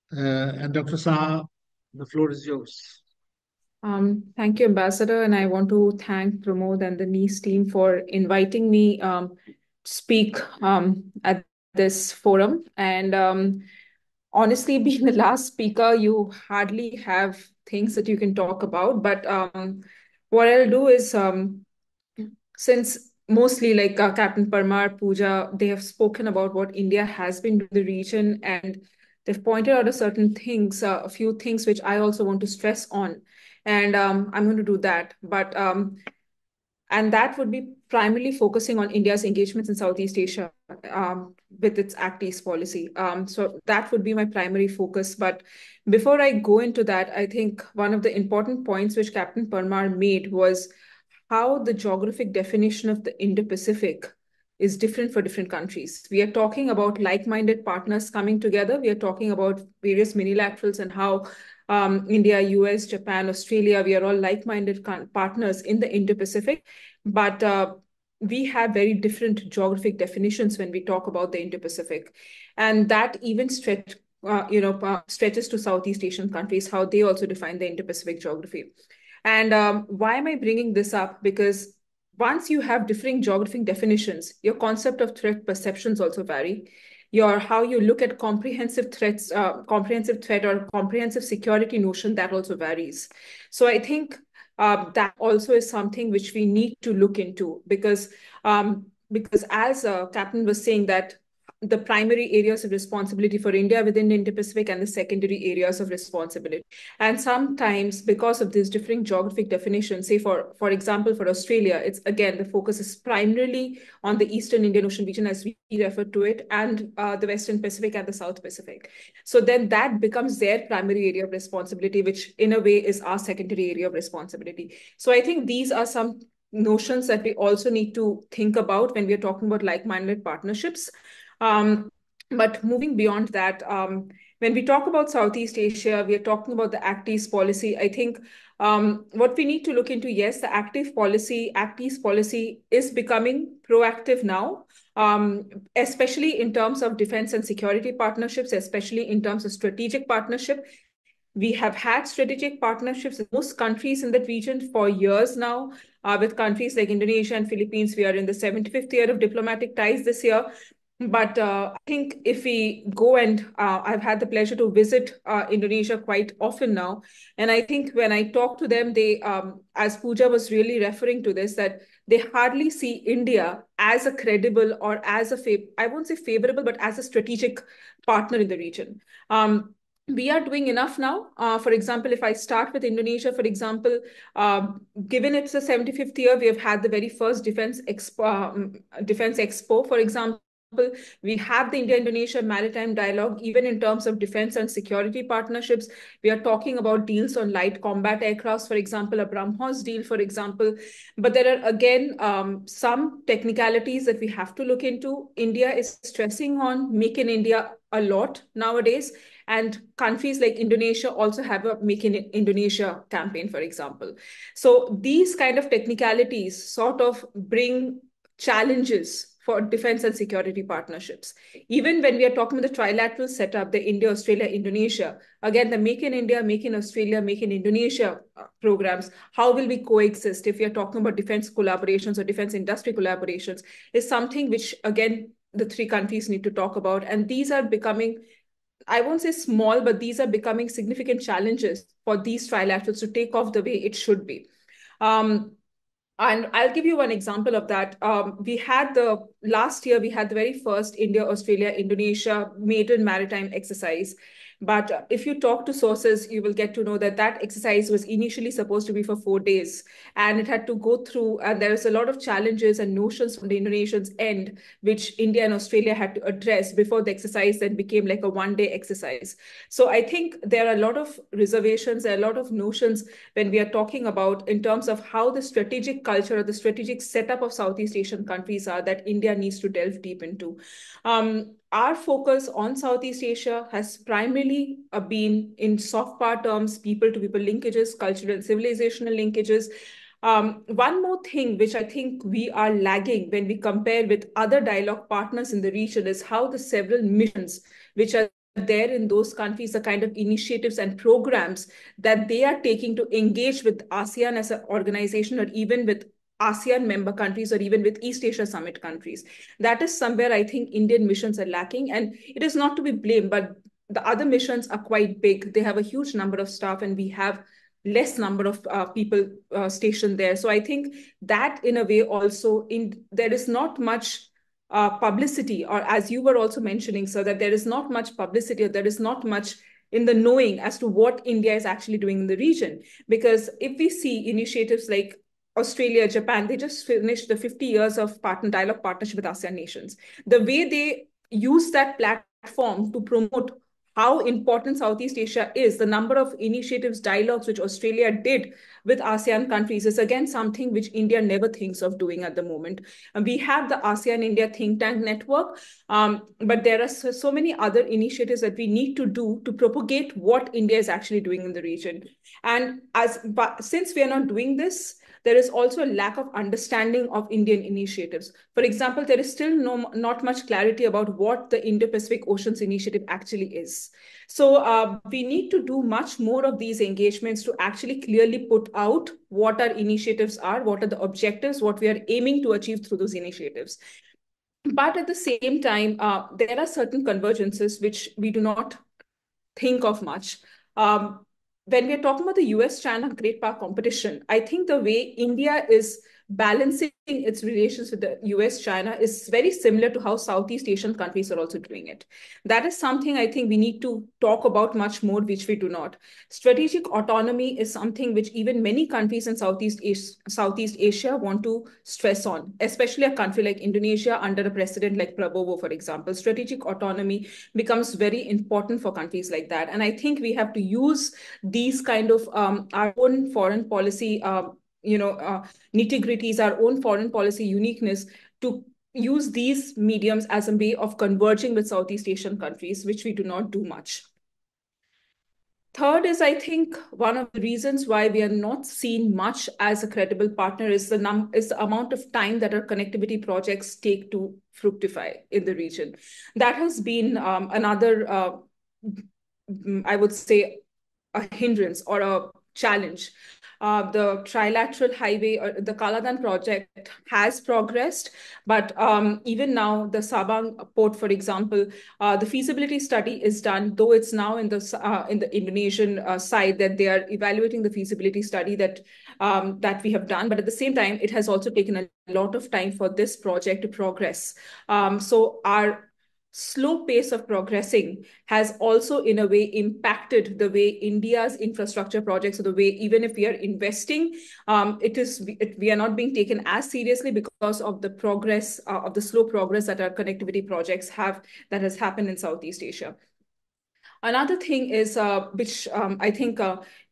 And Dr. Saha, the floor is yours. Thank you, Ambassador, and I want to thank Pramod and the NIS team for inviting me to speak at this forum. And honestly, being the last speaker, you hardly have things that you can talk about. But what I'll do is, since mostly like Captain Parmar, Pooja, they have spoken about what India has been doing in the region, and they've pointed out a few things which I also want to stress on. And I'm going to do that. But and that would be primarily focusing on India's engagements in Southeast Asia with its Act East policy. So that would be my primary focus. But before I go into that, I think one of the important points which Captain Parmar made was how the geographic definition of the Indo-Pacific is different for different countries. We are talking about like-minded partners coming together. We are talking about various minilaterals and how India, US, Japan, Australia, we are all like-minded partners in the Indo-Pacific, but we have very different geographic definitions when we talk about the Indo-Pacific. And that even stretches to Southeast Asian countries, how they also define the Indo-Pacific geography. And why am I bringing this up? Because once you have differing geographic definitions, your concept of threat perceptions also vary. How you look at comprehensive threat or comprehensive security notion, that also varies. So I think that also is something which we need to look into, because as Captain was saying, that the primary areas of responsibility for India within the Indo-Pacific and the secondary areas of responsibility. And sometimes because of these different geographic definitions, say for example, for Australia, it's again, the focus is primarily on the Eastern Indian Ocean region as we refer to it, and the Western Pacific and the South Pacific. So then that becomes their primary area of responsibility, which in a way is our secondary area of responsibility. So I think these are some notions that we also need to think about when we're talking about like-minded partnerships. But moving beyond that, when we talk about Southeast Asia, we are talking about the Act East policy. I think what we need to look into, yes, the Act East policy is becoming proactive now, especially in terms of defense and security partnerships, especially in terms of strategic partnership. We have had strategic partnerships with most countries in that region for years now. with countries like Indonesia and Philippines. We are in the 75th year of diplomatic ties this year. But I think if we go and I've had the pleasure to visit Indonesia quite often now. And I think when I talk to them, they, as Pooja was really referring to this, that they hardly see India as a credible or as I won't say favorable, but as a strategic partner in the region. We are doing enough now. For example, if I start with Indonesia, for example, given it's the 75th year, we have had the very first Defense Expo, for example. We have the India-Indonesia Maritime Dialogue, even in terms of defense and security partnerships. We are talking about deals on light combat aircrafts, for example, a BrahMos deal, for example. But there are, again, some technicalities that we have to look into. India is stressing on Make in India a lot nowadays. And countries like Indonesia also have a Make in Indonesia campaign, for example. So these kind of technicalities sort of bring challenges for defense and security partnerships. Even when we are talking about the trilateral setup, the India, Australia, Indonesia, again, the Make in India, Make in Australia, Make in Indonesia programs, how will we coexist if we are talking about defense collaborations or defense industry collaborations is something which, again, the three countries need to talk about. And these are becoming, I won't say small, but these are becoming significant challenges for these trilaterals to take off the way it should be. And I'll give you one example of that. Last year, we had the very first India, Australia, Indonesia maiden maritime exercise. But if you talk to sources, you will get to know that that exercise was initially supposed to be for 4 days. And it had to go through, and there was a lot of challenges and notions from the Indonesians' end, which India and Australia had to address before the exercise then became like a one-day exercise. So I think there are a lot of reservations, there are a lot of notions when we are talking about in terms of how the strategic culture or the strategic setup of Southeast Asian countries are that India needs to delve deep into. Our focus on Southeast Asia has primarily been in soft power terms, people-to-people linkages, cultural and civilizational linkages. One more thing which I think we are lagging when we compare with other dialogue partners in the region is how the several missions which are there in those countries, the kind of initiatives and programs that they are taking to engage with ASEAN as an organization or even with ASEAN member countries or even with East Asia Summit countries. That is somewhere I think Indian missions are lacking. And it is not to be blamed, but the other missions are quite big. They have a huge number of staff and we have less number of people stationed there. So I think that in a way also there is not much publicity, or as you were also mentioning, sir, that there is not much publicity or there is not much in the knowing as to what India is actually doing in the region. Because if we see initiatives like Australia, Japan, they just finished the 50 years of dialogue partnership with ASEAN nations. The way they use that platform to promote how important Southeast Asia is, the number of initiatives, dialogues which Australia did with ASEAN countries is again something which India never thinks of doing at the moment. And we have the ASEAN India think tank network, but there are so many other initiatives that we need to do to propagate what India is actually doing in the region. And since we are not doing this, there is also a lack of understanding of Indian initiatives. For example, there is still not much clarity about what the Indo-Pacific Oceans Initiative actually is. So we need to do much more of these engagements to actually clearly put out what our initiatives are, what are the objectives, what we are aiming to achieve through those initiatives. But at the same time, there are certain convergences which we do not think of much. When we're talking about the US-China Great Power competition, I think the way India is balancing its relations with the US-China is very similar to how Southeast Asian countries are also doing it. That is something I think we need to talk about much more, which we do not. Strategic autonomy is something which even many countries in Southeast Asia want to stress on, especially a country like Indonesia under a president like Prabowo, for example. Strategic autonomy becomes very important for countries like that. And I think we have to use these kind of our own foreign policy nitty-gritties, our own foreign policy uniqueness to use these mediums as a way of converging with Southeast Asian countries, which we do not do much. Third is, I think, one of the reasons why we are not seen much as a credible partner is the amount of time that our connectivity projects take to fructify in the region. That has been another, I would say, a hindrance or a challenge. The trilateral highway or the Kaladan project has progressed, but even now the Sabang port, for example, the feasibility study is done, though it's now in the Indonesian side that they are evaluating the feasibility study that we have done. But at the same time, it has also taken a lot of time for this project to progress. So our slow pace of progressing has also in a way impacted the way India's infrastructure projects, or the way even if we are investing, we are not being taken as seriously because of the progress, of the slow progress that our connectivity projects that has happened in Southeast Asia. Another thing is, which I think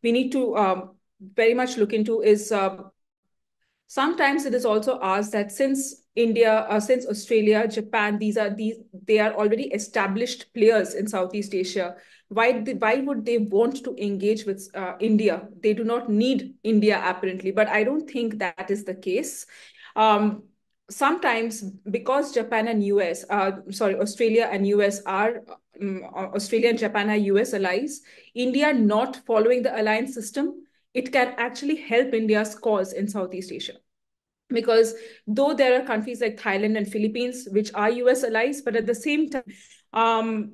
we need to very much look into, is sometimes it is also asked that since India, since Australia, Japan, they are already established players in Southeast Asia. Why would they want to engage with India? They do not need India apparently, but I don't think that is the case. Sometimes because Japan and US, Australia and US are Australia and Japan are US allies, India not following the alliance system, it can actually help India's cause in Southeast Asia. Because though there are countries like Thailand and Philippines, which are US allies, but at the same time,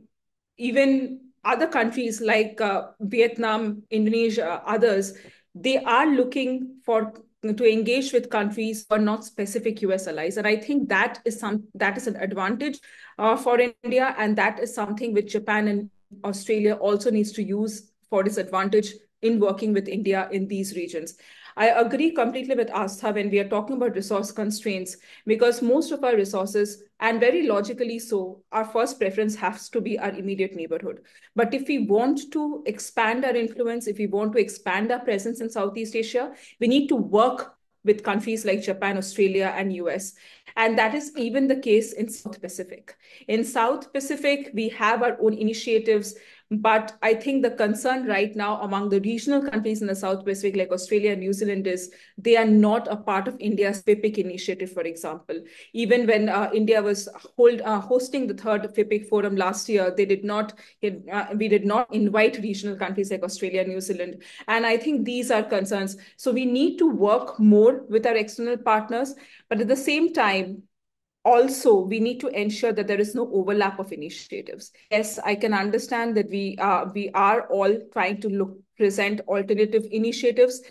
even other countries like Vietnam, Indonesia, others, they are looking to engage with countries who are not specific US allies. And I think that is an advantage for India, and that is something which Japan and Australia also needs to use for its advantage in working with India in these regions. I agree completely with Astha when we are talking about resource constraints, because most of our resources, and very logically so, our first preference has to be our immediate neighborhood. But if we want to expand our influence, if we want to expand our presence in Southeast Asia, we need to work with countries like Japan, Australia, and US. And that is even the case in South Pacific. In South Pacific, we have our own initiatives, but I think the concern right now among the regional countries in the South Pacific, like Australia and New Zealand, is they are not a part of India's FIPIC initiative, for example. Even when India was hosting the third FIPIC forum last year, we did not invite regional countries like Australia and New Zealand. And I think these are concerns. So we need to work more with our external partners, but at the same time, also, we need to ensure that there is no overlap of initiatives. Yes, I can understand that we are all trying to present alternative initiatives.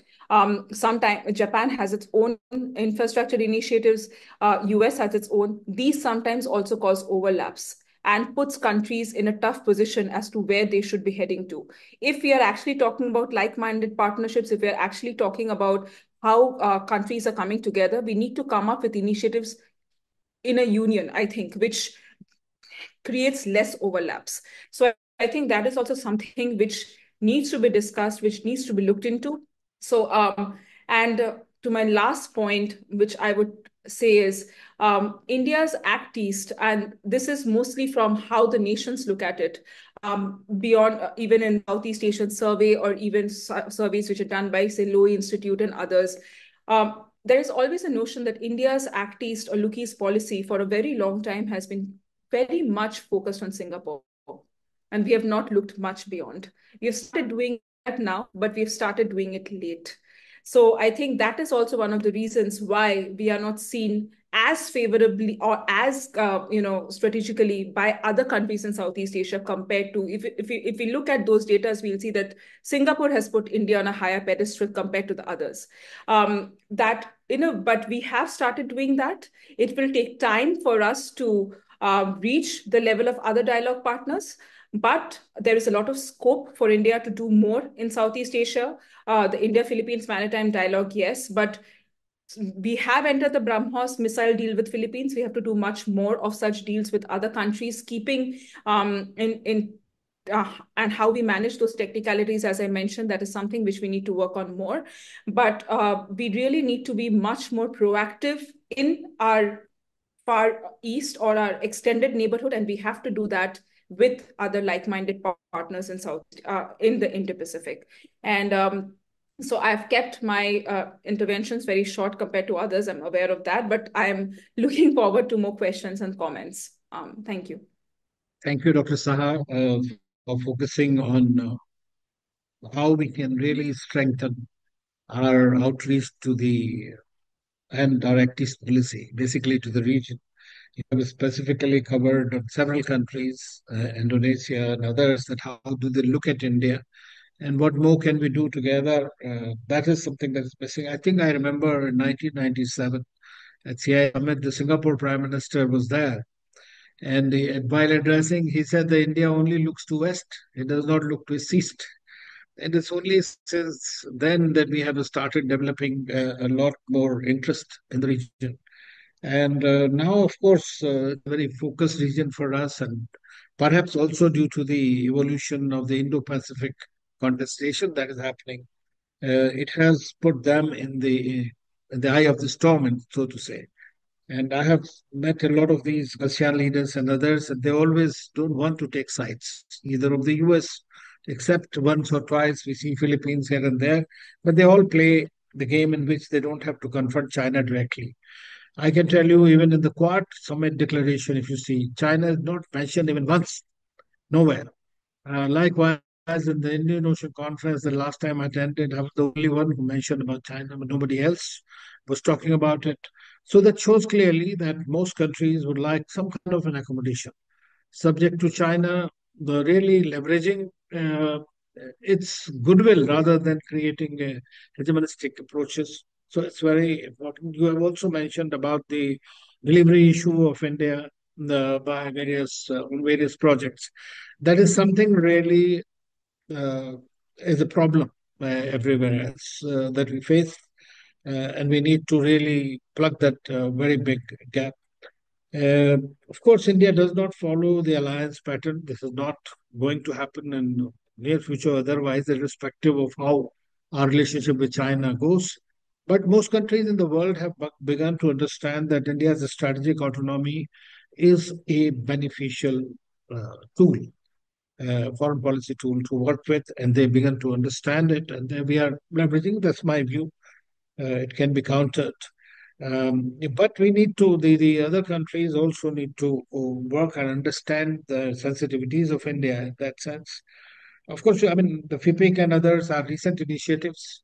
Sometimes Japan has its own infrastructure initiatives. US has its own. These sometimes also cause overlaps and puts countries in a tough position as to where they should be heading to. If we are actually talking about like-minded partnerships, if we are actually talking about how countries are coming together, we need to come up with initiatives in a union, I think, which creates less overlaps. So I think that is also something which needs to be discussed, which needs to be looked into. So, to my last point, which I would say is India's Act East, and this is mostly from how the nations look at it, beyond even in Southeast Asian survey or even surveys which are done by, say, Lowy Institute and others. There is always a notion that India's Act East or Look East policy for a very long time has been very much focused on Singapore. And we have not looked much beyond. We have started doing that now, but we've started doing it late. So I think that is also one of the reasons why we are not seen as favorably or as strategically by other countries in Southeast Asia compared to, if we look at those data, we'll see that Singapore has put India on a higher pedestal compared to the others. But we have started doing that. It will take time for us to reach the level of other dialogue partners. But there is a lot of scope for India to do more in Southeast Asia. The India-Philippines Maritime Dialogue, yes, but we have entered the BrahMos missile deal with Philippines. We have to do much more of such deals with other countries, keeping and how we manage those technicalities, as I mentioned, that is something which we need to work on more. But we really need to be much more proactive in our far east or our extended neighborhood, and we have to do that with other like-minded partners in the Indo-Pacific. And so I've kept my interventions very short compared to others. I'm aware of that, but I'm looking forward to more questions and comments. Thank you. Thank you, Dr. Saha, for focusing on how we can really strengthen our outreach to the and our active policy, basically to the region. You have specifically covered several countries, Indonesia and others, that how do they look at India and what more can we do together? That is something that is missing. I think I remember in 1997 at CI Summit, the Singapore Prime Minister was there. And while addressing, he said that India only looks to West, it does not look to East. And it's only since then that we have started developing a lot more interest in the region. And now, of course, it's a very focused region for us, and perhaps also due to the evolution of the Indo-Pacific contestation that is happening, it has put them in the eye of the storm, and so to say. And I have met a lot of these ASEAN leaders and others, and they always don't want to take sides, either of the US, except once or twice we see Philippines here and there, but they all play the game in which they don't have to confront China directly. I can tell you, even in the Quad Summit declaration, if you see, China is not mentioned even once, nowhere. Likewise, in the Indian Ocean Conference, the last time I attended, I was the only one who mentioned about China, but nobody else was talking about it. So that shows clearly that most countries would like some kind of an accommodation, subject to China, the really leveraging its goodwill rather than creating hegemonistic approaches. So it's very important. You have also mentioned about the delivery issue of India by various projects. That is something really uh, is a problem everywhere else that we face, and we need to really plug that very big gap. Uh, of course, India does not follow the alliance pattern. This is not going to happen in near future, otherwise, irrespective of how our relationship with China goes. But most countries in the world have begun to understand that India's strategic autonomy is a beneficial tool, foreign policy tool to work with, and they begin to understand it, and we are leveraging. That's my view. It can be countered. But we need to, the other countries also need to work and understand the sensitivities of India in that sense. Of course, I mean, the FIPIC and others are recent initiatives,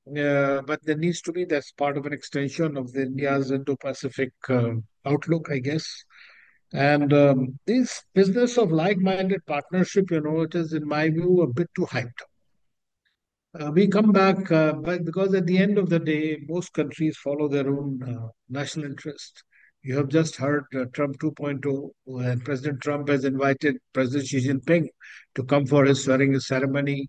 but there needs to be, that's part of an extension of the India's Indo-Pacific outlook, I guess. And this business of like-minded partnership, it is, in my view, a bit too hyped. We come back, but because at the end of the day, most countries follow their own national interest. You have just heard Trump 2.0, and President Trump has invited President Xi Jinping to come for his swearing ceremony.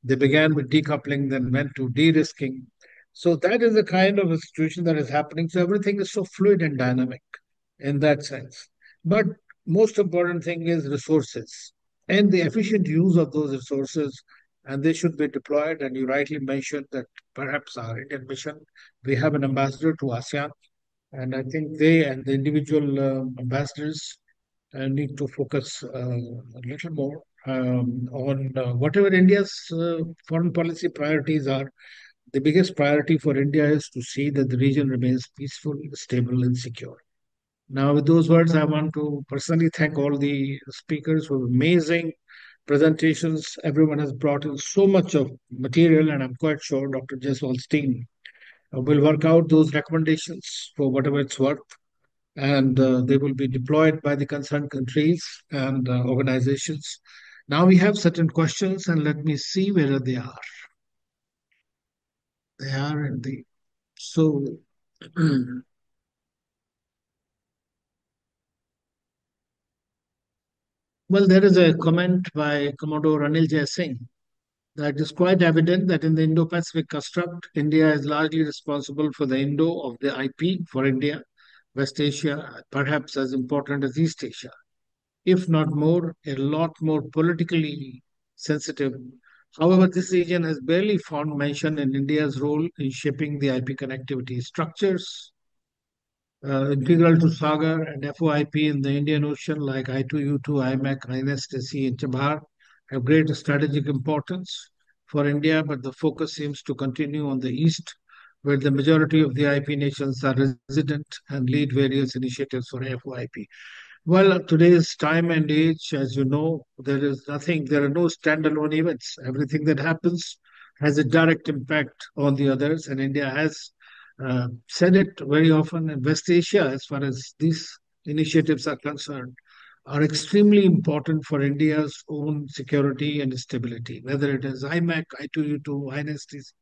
They began with decoupling, then went to de-risking. So that is the kind of a situation that is happening. So everything is so fluid and dynamic in that sense. But most important thing is resources and the efficient use of those resources, and they should be deployed. And you rightly mentioned that perhaps our Indian mission, we have an ambassador to ASEAN, and I think they and the individual ambassadors need to focus a little more on whatever India's foreign policy priorities are. The biggest priority for India is to see that the region remains peaceful, stable, and secure. Now, with those words, I want to personally thank all the speakers for amazing presentations. Everyone has brought in so much of material, and I'm quite sure Dr. Jaiswal's team will work out those recommendations for whatever it's worth, and they will be deployed by the concerned countries and organizations. Now we have certain questions, and let me see where they are. They are in the so. Well, there is a comment by Commodore Anil Singh that it is quite evident that in the Indo-Pacific construct, India is largely responsible for the Indo of the IP for India, West Asia, perhaps as important as East Asia, if not more, a lot more politically sensitive. However, this region has barely found mention in India's role in shaping the IP connectivity structures integral to Sagar and FOIP in the Indian Ocean, like I2U2, IMEC, INSTC, and Chabhar, have great strategic importance for India, but the focus seems to continue on the East, where the majority of the IP nations are resident and lead various initiatives for FOIP. Well, today's time and age, as you know, there are no standalone events. Everything that happens has a direct impact on the others, and India has said it very often. In West Asia, as far as these initiatives are concerned, are extremely important for India's own security and stability, whether it is IMAC, I2U2, INSTC,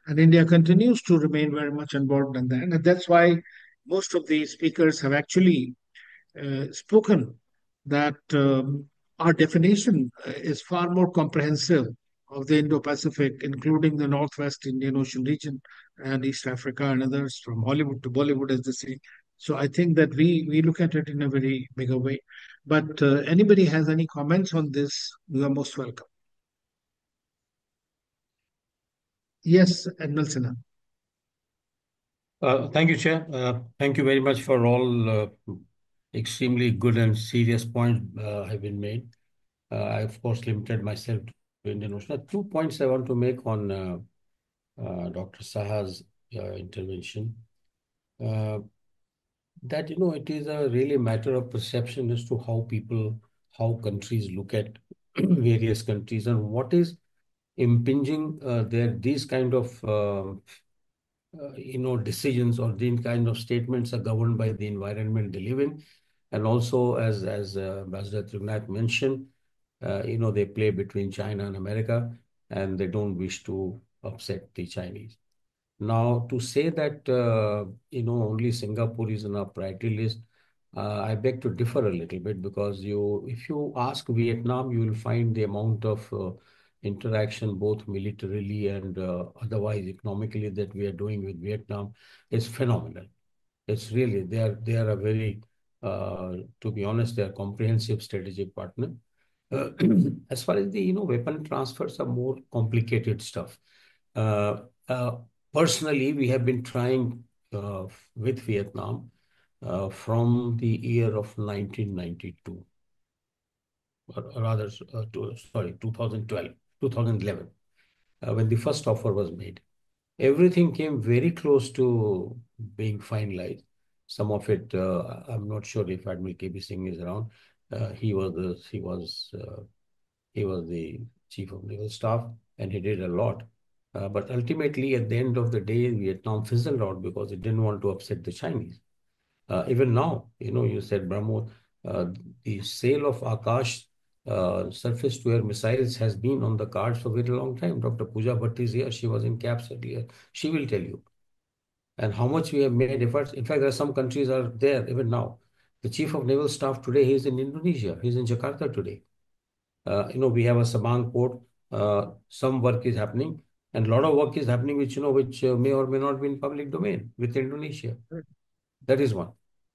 and India continues to remain very much involved in that. And that's why most of the speakers have actually spoken that our definition is far more comprehensive of the Indo-Pacific, including the Northwest Indian Ocean region and East Africa and others, from Hollywood to Bollywood, as they say. So I think that we look at it in a very bigger way. But anybody has any comments on this, you are most welcome. Yes, Admiral Sinha. Thank you, Chair. Thank you very much for all extremely good and serious points have been made. I, of course, limited myself to Indian Ocean. 2 points I want to make on Dr. Saha's intervention. That, it is a really matter of perception as to how countries look at various countries and what is impinging these kind of decisions or these kind of statements are governed by the environment they live in. And also, as Ambassador Trigunayat mentioned, they play between China and America, and they don't wish to upset the Chinese. Now, to say that, only Singapore is on our priority list, I beg to differ a little bit, because if you ask Vietnam, you will find the amount of interaction, both militarily and otherwise economically, that we are doing with Vietnam is phenomenal. It's really, they are a very, to be honest, they are a comprehensive strategic partner. As far as the, weapon transfers are more complicated stuff. Personally, we have been trying with Vietnam from the year of 1992, or rather, 2012, 2011, when the first offer was made. Everything came very close to being finalized. Some of it, I'm not sure if Admiral KB Singh is around. He was the Chief of Naval Staff, and he did a lot. But ultimately, at the end of the day, Vietnam fizzled out because it didn't want to upset the Chinese. Even now, you said, Brahmo, the sale of Akash surface-to-air missiles has been on the cards for a very long time. Dr. Pooja Bhatt is here. She was in CAPS earlier. She will tell you. And how much we have made efforts. In fact, there are some countries are there even now. The Chief of Naval Staff today, he is in Indonesia. He's in Jakarta today. We have a Sabang port. Some work is happening, and a lot of work is happening, which may or may not be in public domain with Indonesia. That is one.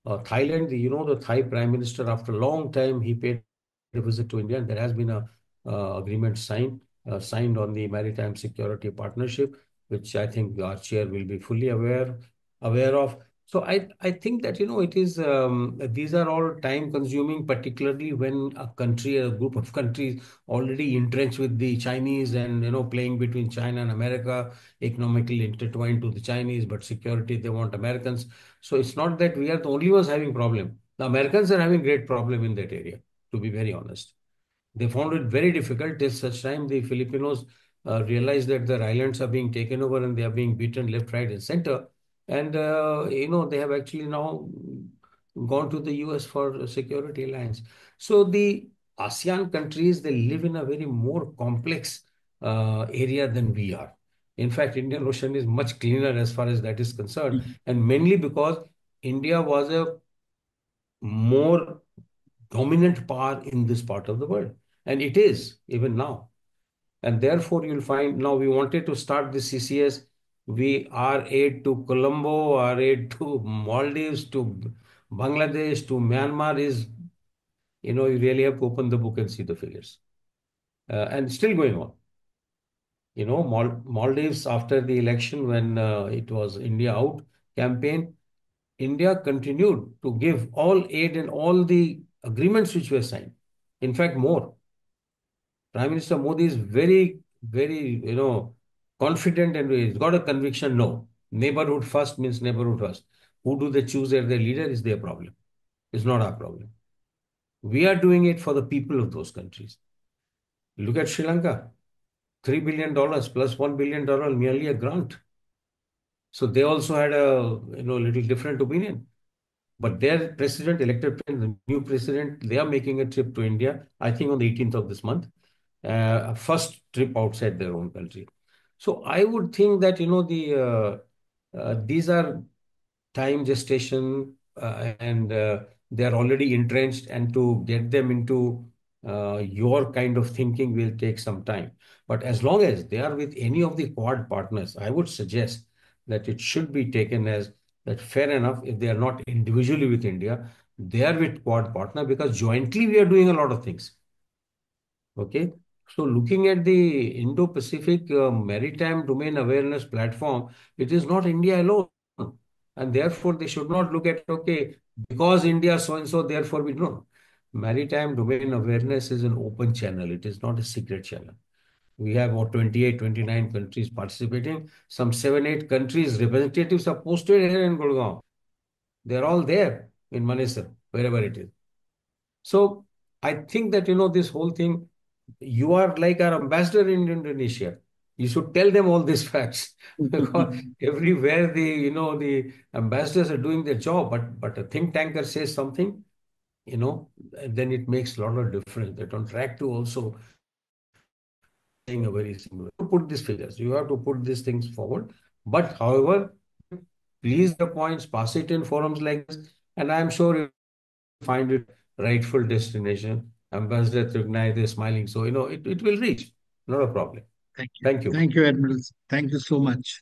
Thailand, the Thai Prime Minister, after a long time, he paid a visit to India, and there has been a agreement signed on the Maritime Security Partnership, which I think our chair will be fully aware of. So I think that, it is, these are all time consuming, particularly when a country, a group of countries already entrenched with the Chinese and, playing between China and America, economically intertwined to the Chinese, but security, they want Americans. So it's not that we are the only ones having problem. The Americans are having great problem in that area, to be very honest. They found it very difficult till such time the Filipinos realized that their islands are being taken over and they are being beaten left, right, and center. And, they have actually now gone to the US for security alliance. So the ASEAN countries, they live in a very more complex area than we are. In fact, Indian Ocean is much cleaner as far as that is concerned, and mainly because India was a more dominant power in this part of the world, and it is even now. And therefore, you'll find now we wanted to start the CCS. Our aid to Colombo, our aid to Maldives, to Bangladesh, to Myanmar is, you really have to open the book and see the figures. And still going on. Maldives, after the election, when it was India out campaign, India continued to give all aid and all the agreements which were signed. In fact, more. Prime Minister Modi is very, very, confident, and he's got a conviction. No, neighborhood first means neighborhood first. Who do they choose as their leader is their problem. It's not our problem. We are doing it for the people of those countries. Look at Sri Lanka, $3 billion plus $1 billion, merely a grant. So they also had a little different opinion. But their president, elected president, the new president, they are making a trip to India, I think on the 18th of this month, first trip outside their own country. So I would think that, these are time gestation and they are already entrenched, and to get them into your kind of thinking will take some time. But as long as they are with any of the Quad partners, I would suggest that it should be taken as that fair enough if they are not individually with India, they are with Quad partner, because jointly we are doing a lot of things. Okay. So looking at the Indo-Pacific Maritime Domain Awareness Platform, it is not India alone. And therefore, they should not look at, okay, because India so-and-so, therefore we don't. Maritime domain awareness is an open channel. It is not a secret channel. We have about 28, 29 countries participating. Some 7, 8 countries representatives are posted here in Gurgaon. They're all there in Manesar, wherever it is. So I think that, this whole thing, you are like our ambassador in Indonesia. You should tell them all these facts because everywhere the ambassadors are doing their job, but a think tanker says something, then it makes a lot of difference. That on track to also saying a very similar. To put these figures, you have to put these things forward. But however, please the points, pass it in forums like this, and I am sure you find it rightful destination. Ambassador Trigunayat is smiling, so it will reach. Not a problem. Thank you. Thank you. Thank you, Admiral. Thank you so much.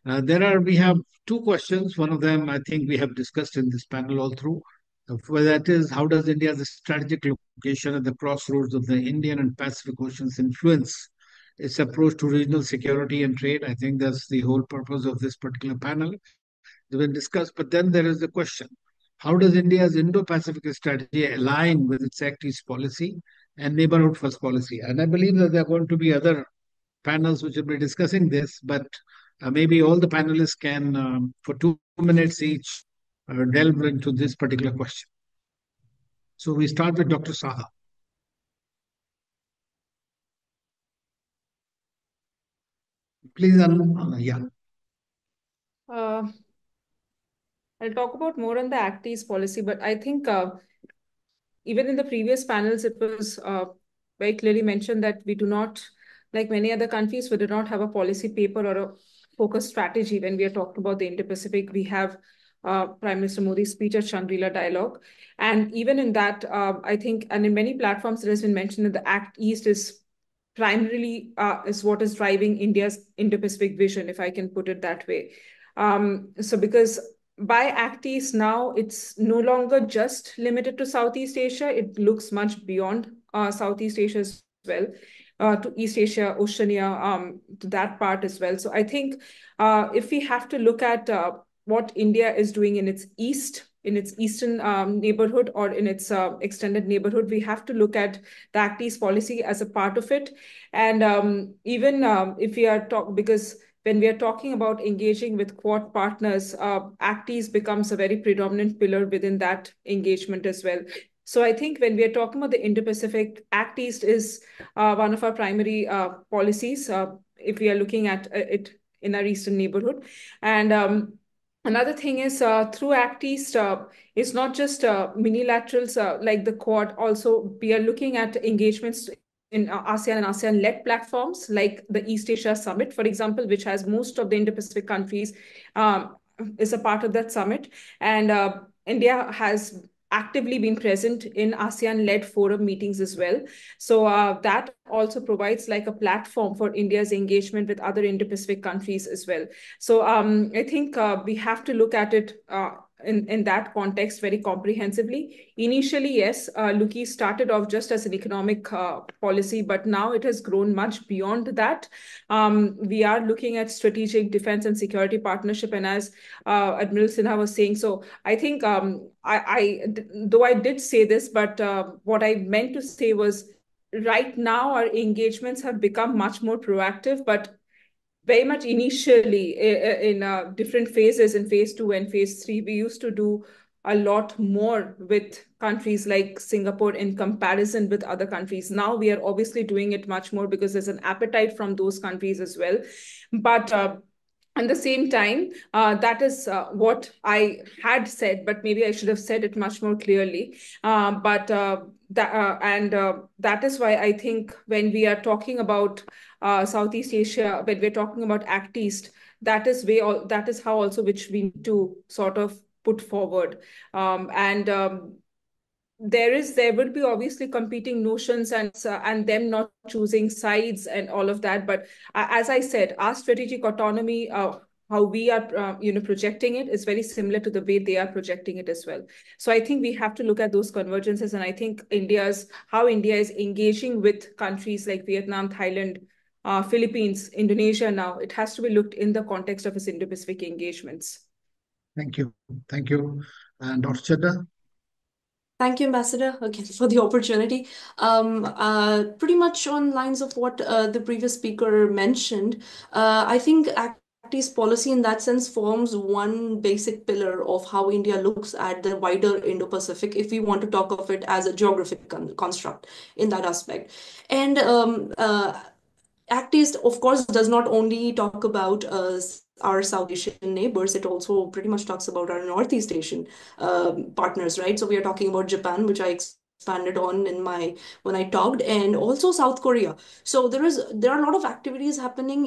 We have two questions. One of them I think we have discussed in this panel all through. Where that is, how does India's strategic location at the crossroads of the Indian and Pacific Oceans influence its approach to regional security and trade? I think that's the whole purpose of this particular panel. It's been discussed, but then there is the question: how does India's Indo-Pacific strategy align with its Act East policy and neighborhood first policy? And I believe that there are going to be other panels which will be discussing this, but maybe all the panelists can, for 2 minutes each, delve into this particular question. So we start with Dr. Saha. Please, yeah. I'll talk about more on the Act East policy, but I think even in the previous panels, it was very clearly mentioned that we do not, like many other countries, we do not have a policy paper or a focused strategy. When we are talking about the Indo-Pacific, we have Prime Minister Modi's speech at Shangri-La Dialogue. And even in that, I think, and in many platforms, it has been mentioned that the Act East is primarily is what is driving India's Indo-Pacific vision, if I can put it that way. So because by Act East now, it's no longer just limited to Southeast Asia. It looks much beyond Southeast Asia as well, to East Asia, Oceania, to that part as well. So I think if we have to look at what India is doing in its eastern neighborhood or in its extended neighborhood, we have to look at the Act East policy as a part of it. And even if we are because when we are talking about engaging with Quad partners, Act East becomes a very predominant pillar within that engagement as well. So I think when we are talking about the Indo-Pacific, Act East is one of our primary policies if we are looking at it in our eastern neighborhood. And another thing is through Act East, it's not just minilaterals like the Quad. Also, we are looking at engagements in ASEAN and ASEAN-led platforms like the East Asia Summit, for example, which has most of the Indo-Pacific countries is a part of that summit. And India has actively been present in ASEAN-led forum meetings as well. So that also provides like a platform for India's engagement with other Indo-Pacific countries as well. So I think we have to look at it in that context very comprehensively. Initially, yes, Luki started off just as an economic policy, but now it has grown much beyond that. We are looking at strategic defense and security partnership, and as Admiral Sinha was saying, so I think though I did say this, but what I meant to say was right now our engagements have become much more proactive, but very much initially in different phases, in phase 2 and phase 3, we used to do a lot more with countries like Singapore in comparison with other countries. Now we are obviously doing it much more because there's an appetite from those countries as well. But at the same time, that is what I had said, but maybe I should have said it much more clearly. That is why I think when we are talking about Southeast Asia, when we're talking about Act East, that is how also which we need to sort of put forward. And there will be obviously competing notions and them not choosing sides and all of that. But as I said, our strategic autonomy, how we are projecting it is very similar to the way they are projecting it as well. So I think we have to look at those convergences, and I think how India is engaging with countries like Vietnam, Thailand, Philippines, Indonesia now, it has to be looked in the context of its Indo-Pacific engagements. Thank you. Thank you. And Dr. Chadha? Thank you, Ambassador, again for the opportunity. Pretty much on lines of what the previous speaker mentioned, I think Act East policy in that sense forms one basic pillar of how India looks at the wider Indo-Pacific, if we want to talk of it as a geographic construct in that aspect. And Act East, of course, does not only talk about our South Asian neighbors, it also pretty much talks about our Northeast Asian partners, right? So we are talking about Japan, which I expanded on when I talked, and also South Korea. So there are a lot of activities happening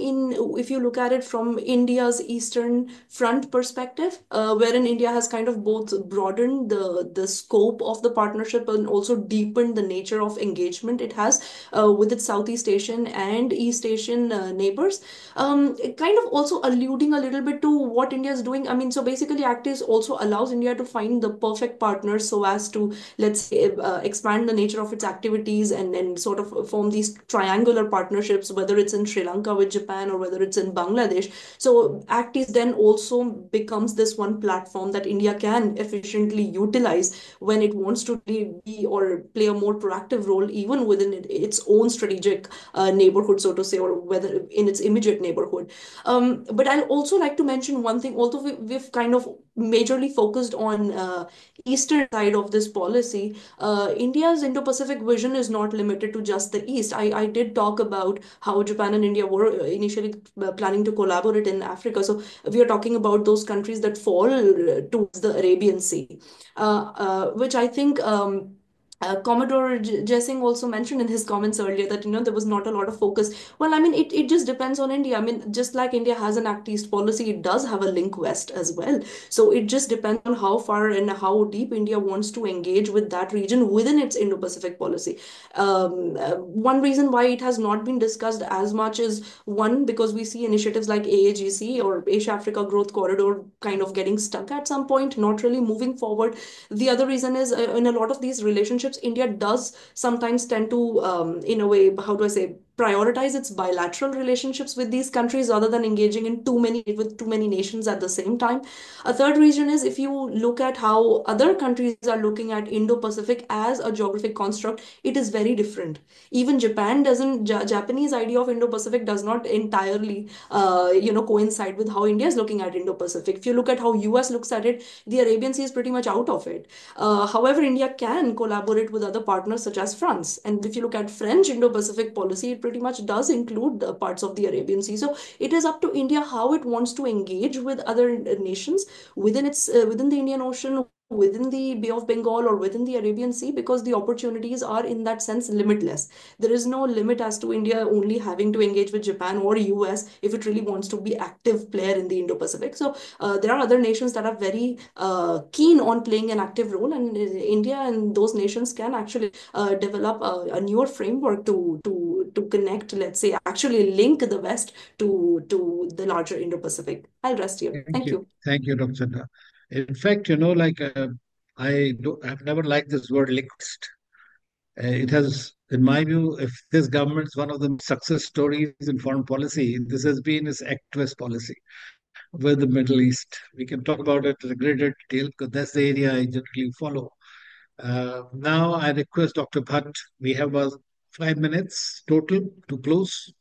if you look at it from India's Eastern Front perspective, wherein India has kind of both broadened the scope of the partnership and also deepened the nature of engagement it has with its Southeast Asian and East Asian neighbors. Kind of also alluding a little bit to what India is doing. I mean, so basically, Act East also allows India to find the perfect partners so as to, let's say, expand the nature of its activities and then sort of form these triangular partnerships, whether it's in Sri Lanka with Japan or whether it's in Bangladesh. So Act East then also becomes this one platform that India can efficiently utilize when it wants to be or play a more proactive role, even within its own strategic neighborhood, so to say, or whether in its immediate neighborhood. But I'd also like to mention one thing, although we've kind of majorly focused on eastern side of this policy, India's Indo-Pacific vision is not limited to just the East. I did talk about how Japan and India were initially planning to collaborate in Africa. So we are talking about those countries that fall towards the Arabian Sea, which I think Commodore Jessing also mentioned in his comments earlier that there was not a lot of focus. Well, I mean, it just depends on India. I mean, just like India has an Act East policy, it does have a link West as well. So it just depends on how far and how deep India wants to engage with that region within its Indo-Pacific policy. One reason why it has not been discussed as much is one, because we see initiatives like AAGC or Asia Africa Growth Corridor kind of getting stuck at some point, not really moving forward. The other reason is in a lot of these relationships, India does sometimes tend to, in a way, how do I say, prioritize its bilateral relationships with these countries rather than engaging in with too many nations at the same time. A third reason is if you look at how other countries are looking at Indo-Pacific as a geographic construct, it is very different. Even Japan doesn't, Japanese idea of Indo-Pacific does not entirely, coincide with how India is looking at Indo-Pacific. If you look at how US looks at it, the Arabian Sea is pretty much out of it. However, India can collaborate with other partners such as France. And if you look at French Indo-Pacific policy, it pretty much does include parts of the Arabian Sea. So it is up to India how it wants to engage with other nations within the Indian Ocean, within the Bay of Bengal, or within the Arabian Sea, because the opportunities are in that sense limitless. There is no limit as to India only having to engage with Japan or US if it really wants to be active player in the Indo-Pacific. So there are other nations that are very keen on playing an active role, and India and those nations can actually develop a newer framework to connect, let's say, actually link the West to the larger Indo-Pacific. I'll rest here. Thank you. Thank you, Dr. Chadha. In fact, I've never liked this word linguist. It has, in my view, if this government's one of the success stories in foreign policy, this has been its Act West policy with the Middle East. We can talk about it in greater detail because that's the area I generally follow. Now I request Dr. Bhatt, we have 5 minutes total to close.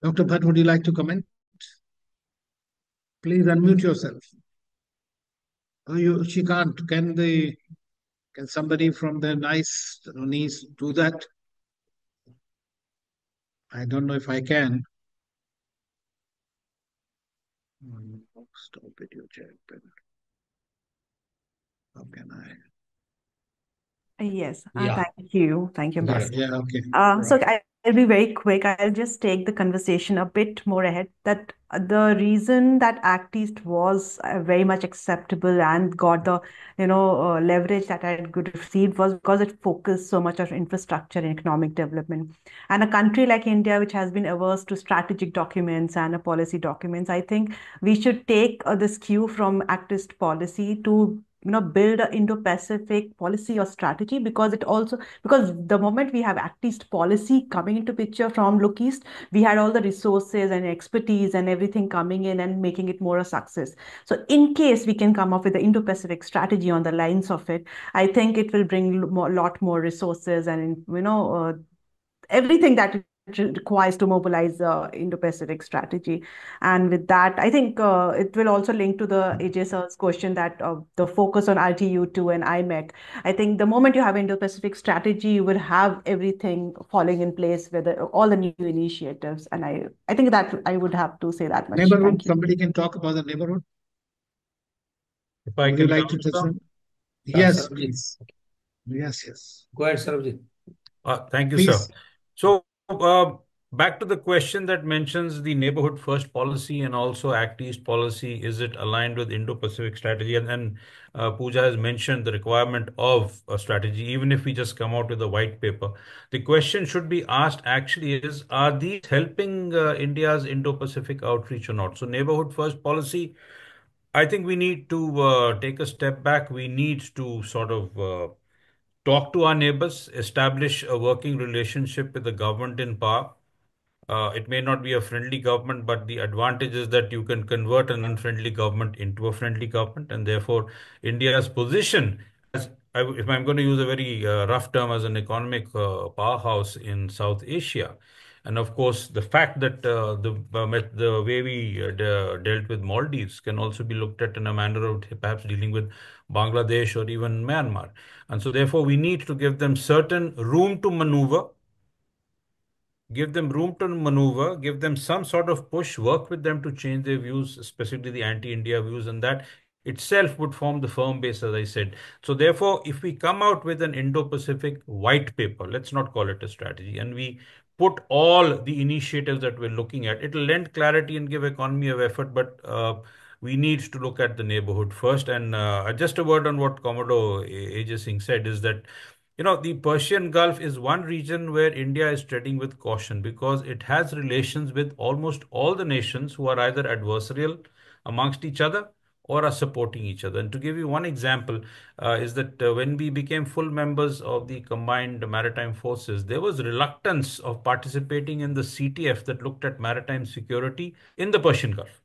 Dr. Bhatt, would you like to comment? Please unmute yourself. She can't. Can somebody from the nice niece do that? I don't know if I can. Stop video chat. How can I? Yes, Yeah, thank you. Thank you, got it. Ambassador. Yeah, okay. So Right. I'll be very quick. I'll just take the conversation a bit more ahead. That the reason that Act East was very much acceptable and got the leverage that I had received was because it focused so much on infrastructure and economic development. And a country like India, which has been averse to strategic documents and policy documents, I think we should take this cue from Act East policy to build a Indo-Pacific policy or strategy, because the moment we have Act East policy coming into picture from Look East, we had all the resources and expertise and everything coming in and making it more a success. So in case we can come up with the Indo-Pacific strategy on the lines of it, I think it will bring a lot more resources and everything that it requires to mobilize the Indo-Pacific strategy. And with that, I think it will also link to the AJ sir's question that the focus on RTU2 and IMEC. I think the moment you have Indo-Pacific strategy, you will have everything falling in place with all the new initiatives. And I think that I would have to say that much. Neighborhood, Thank you. somebody can talk about the neighborhood. If I Would you can like to come, touch sir. on? Yes, Sarabjeet. please. Yes, yes. Go ahead, Sarabjeet. Thank you, sir. Please. So, back to the question that mentions the neighborhood first policy and also Act East policy. Is it aligned with Indo-Pacific strategy? And then Pooja has mentioned the requirement of a strategy, even if we just come out with a white paper. The question should be asked actually is, are these helping India's Indo-Pacific outreach or not? So, neighborhood first policy, I think we need to take a step back. We need to sort of talk to our neighbors, establish a working relationship with the government in power. It may not be a friendly government, but the advantage is that you can convert an unfriendly government into a friendly government, and therefore India's position as, if I'm going to use a very rough term, as an economic powerhouse in South Asia. And of course, the fact that the way we dealt with Maldives can also be looked at in a manner of perhaps dealing with Bangladesh or even Myanmar. And so, therefore, we need to give them certain room to maneuver, give them room to maneuver, give them some sort of push, work with them to change their views, especially the anti-India views, and that itself would form the firm base, as I said. So therefore, if we come out with an Indo-Pacific white paper, let's not call it a strategy, and we put all the initiatives that we're looking at, it'll lend clarity and give economy of effort, but we need to look at the neighborhood first. And just a word on what Commodore AJ Singh said is that the Persian Gulf is one region where India is treading with caution because it has relations with almost all the nations who are either adversarial amongst each other or are supporting each other. And to give you one example, is that when we became full members of the Combined Maritime Forces, there was reluctance of participating in the CTF that looked at maritime security in the Persian Gulf.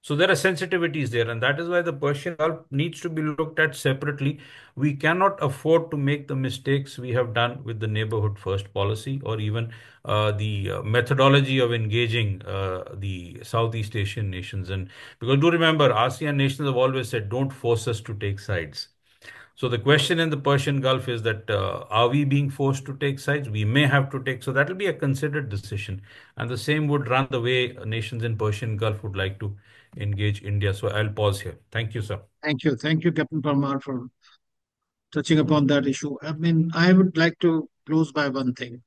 So there are sensitivities there, and that is why the Persian Gulf needs to be looked at separately. We cannot afford to make the mistakes we have done with the neighborhood first policy or even the methodology of engaging the Southeast Asian nations. And because do remember, ASEAN nations have always said, don't force us to take sides. So the question in the Persian Gulf is that are we being forced to take sides? We may have to take. So that will be a considered decision. And the same would run the way nations in Persian Gulf would like to engage India. So I'll pause here. Thank you, sir. Thank you. Thank you, Captain Parmar, for touching upon that issue. I mean, I would like to close by one thing.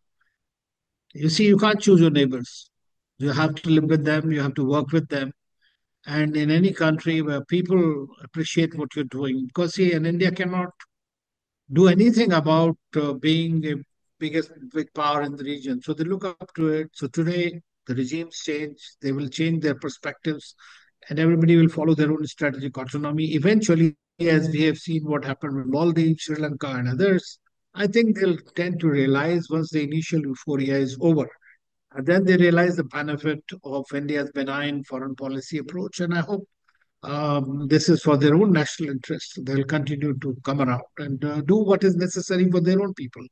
You see, you can't choose your neighbors. You have to live with them, you have to work with them. And in any country where people appreciate what you're doing, because see, in India cannot do anything about being a big power in the region. So they look up to it. So today the regimes change, they will change their perspectives, and everybody will follow their own strategic autonomy. Eventually, as we have seen what happened with Maldives, Sri Lanka, and others, I think they'll tend to realize once the initial euphoria is over. And then they realize the benefit of India's benign foreign policy approach. And I hope this is for their own national interest. They'll continue to come around and do what is necessary for their own people.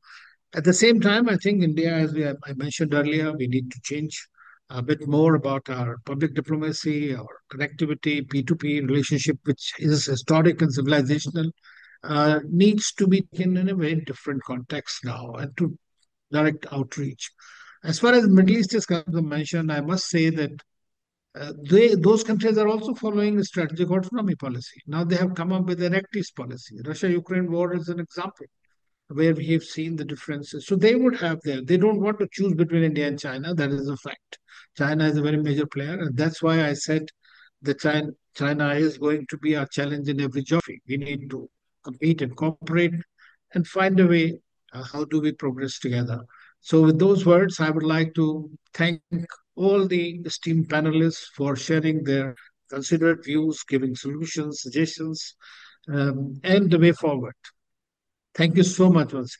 At the same time, I think India, as I mentioned earlier, we need to change a bit more about our public diplomacy, our connectivity, P2P relationship, which is historic and civilizational, needs to be taken in a very different context now and to direct outreach. As far as Middle East is mentioned, I must say that those countries are also following a strategic autonomy policy. Now they have come up with an Act East policy. Russia-Ukraine war is an example where we have seen the differences. So they would have they don't want to choose between India and China. That is a fact. China is a very major player, and that's why I said that China is going to be our challenge in every geography. We need to compete and cooperate and find a way. How do we progress together? So, with those words, I would like to thank all the esteemed panelists for sharing their considered views, giving solutions, suggestions, and the way forward. Thank you so much once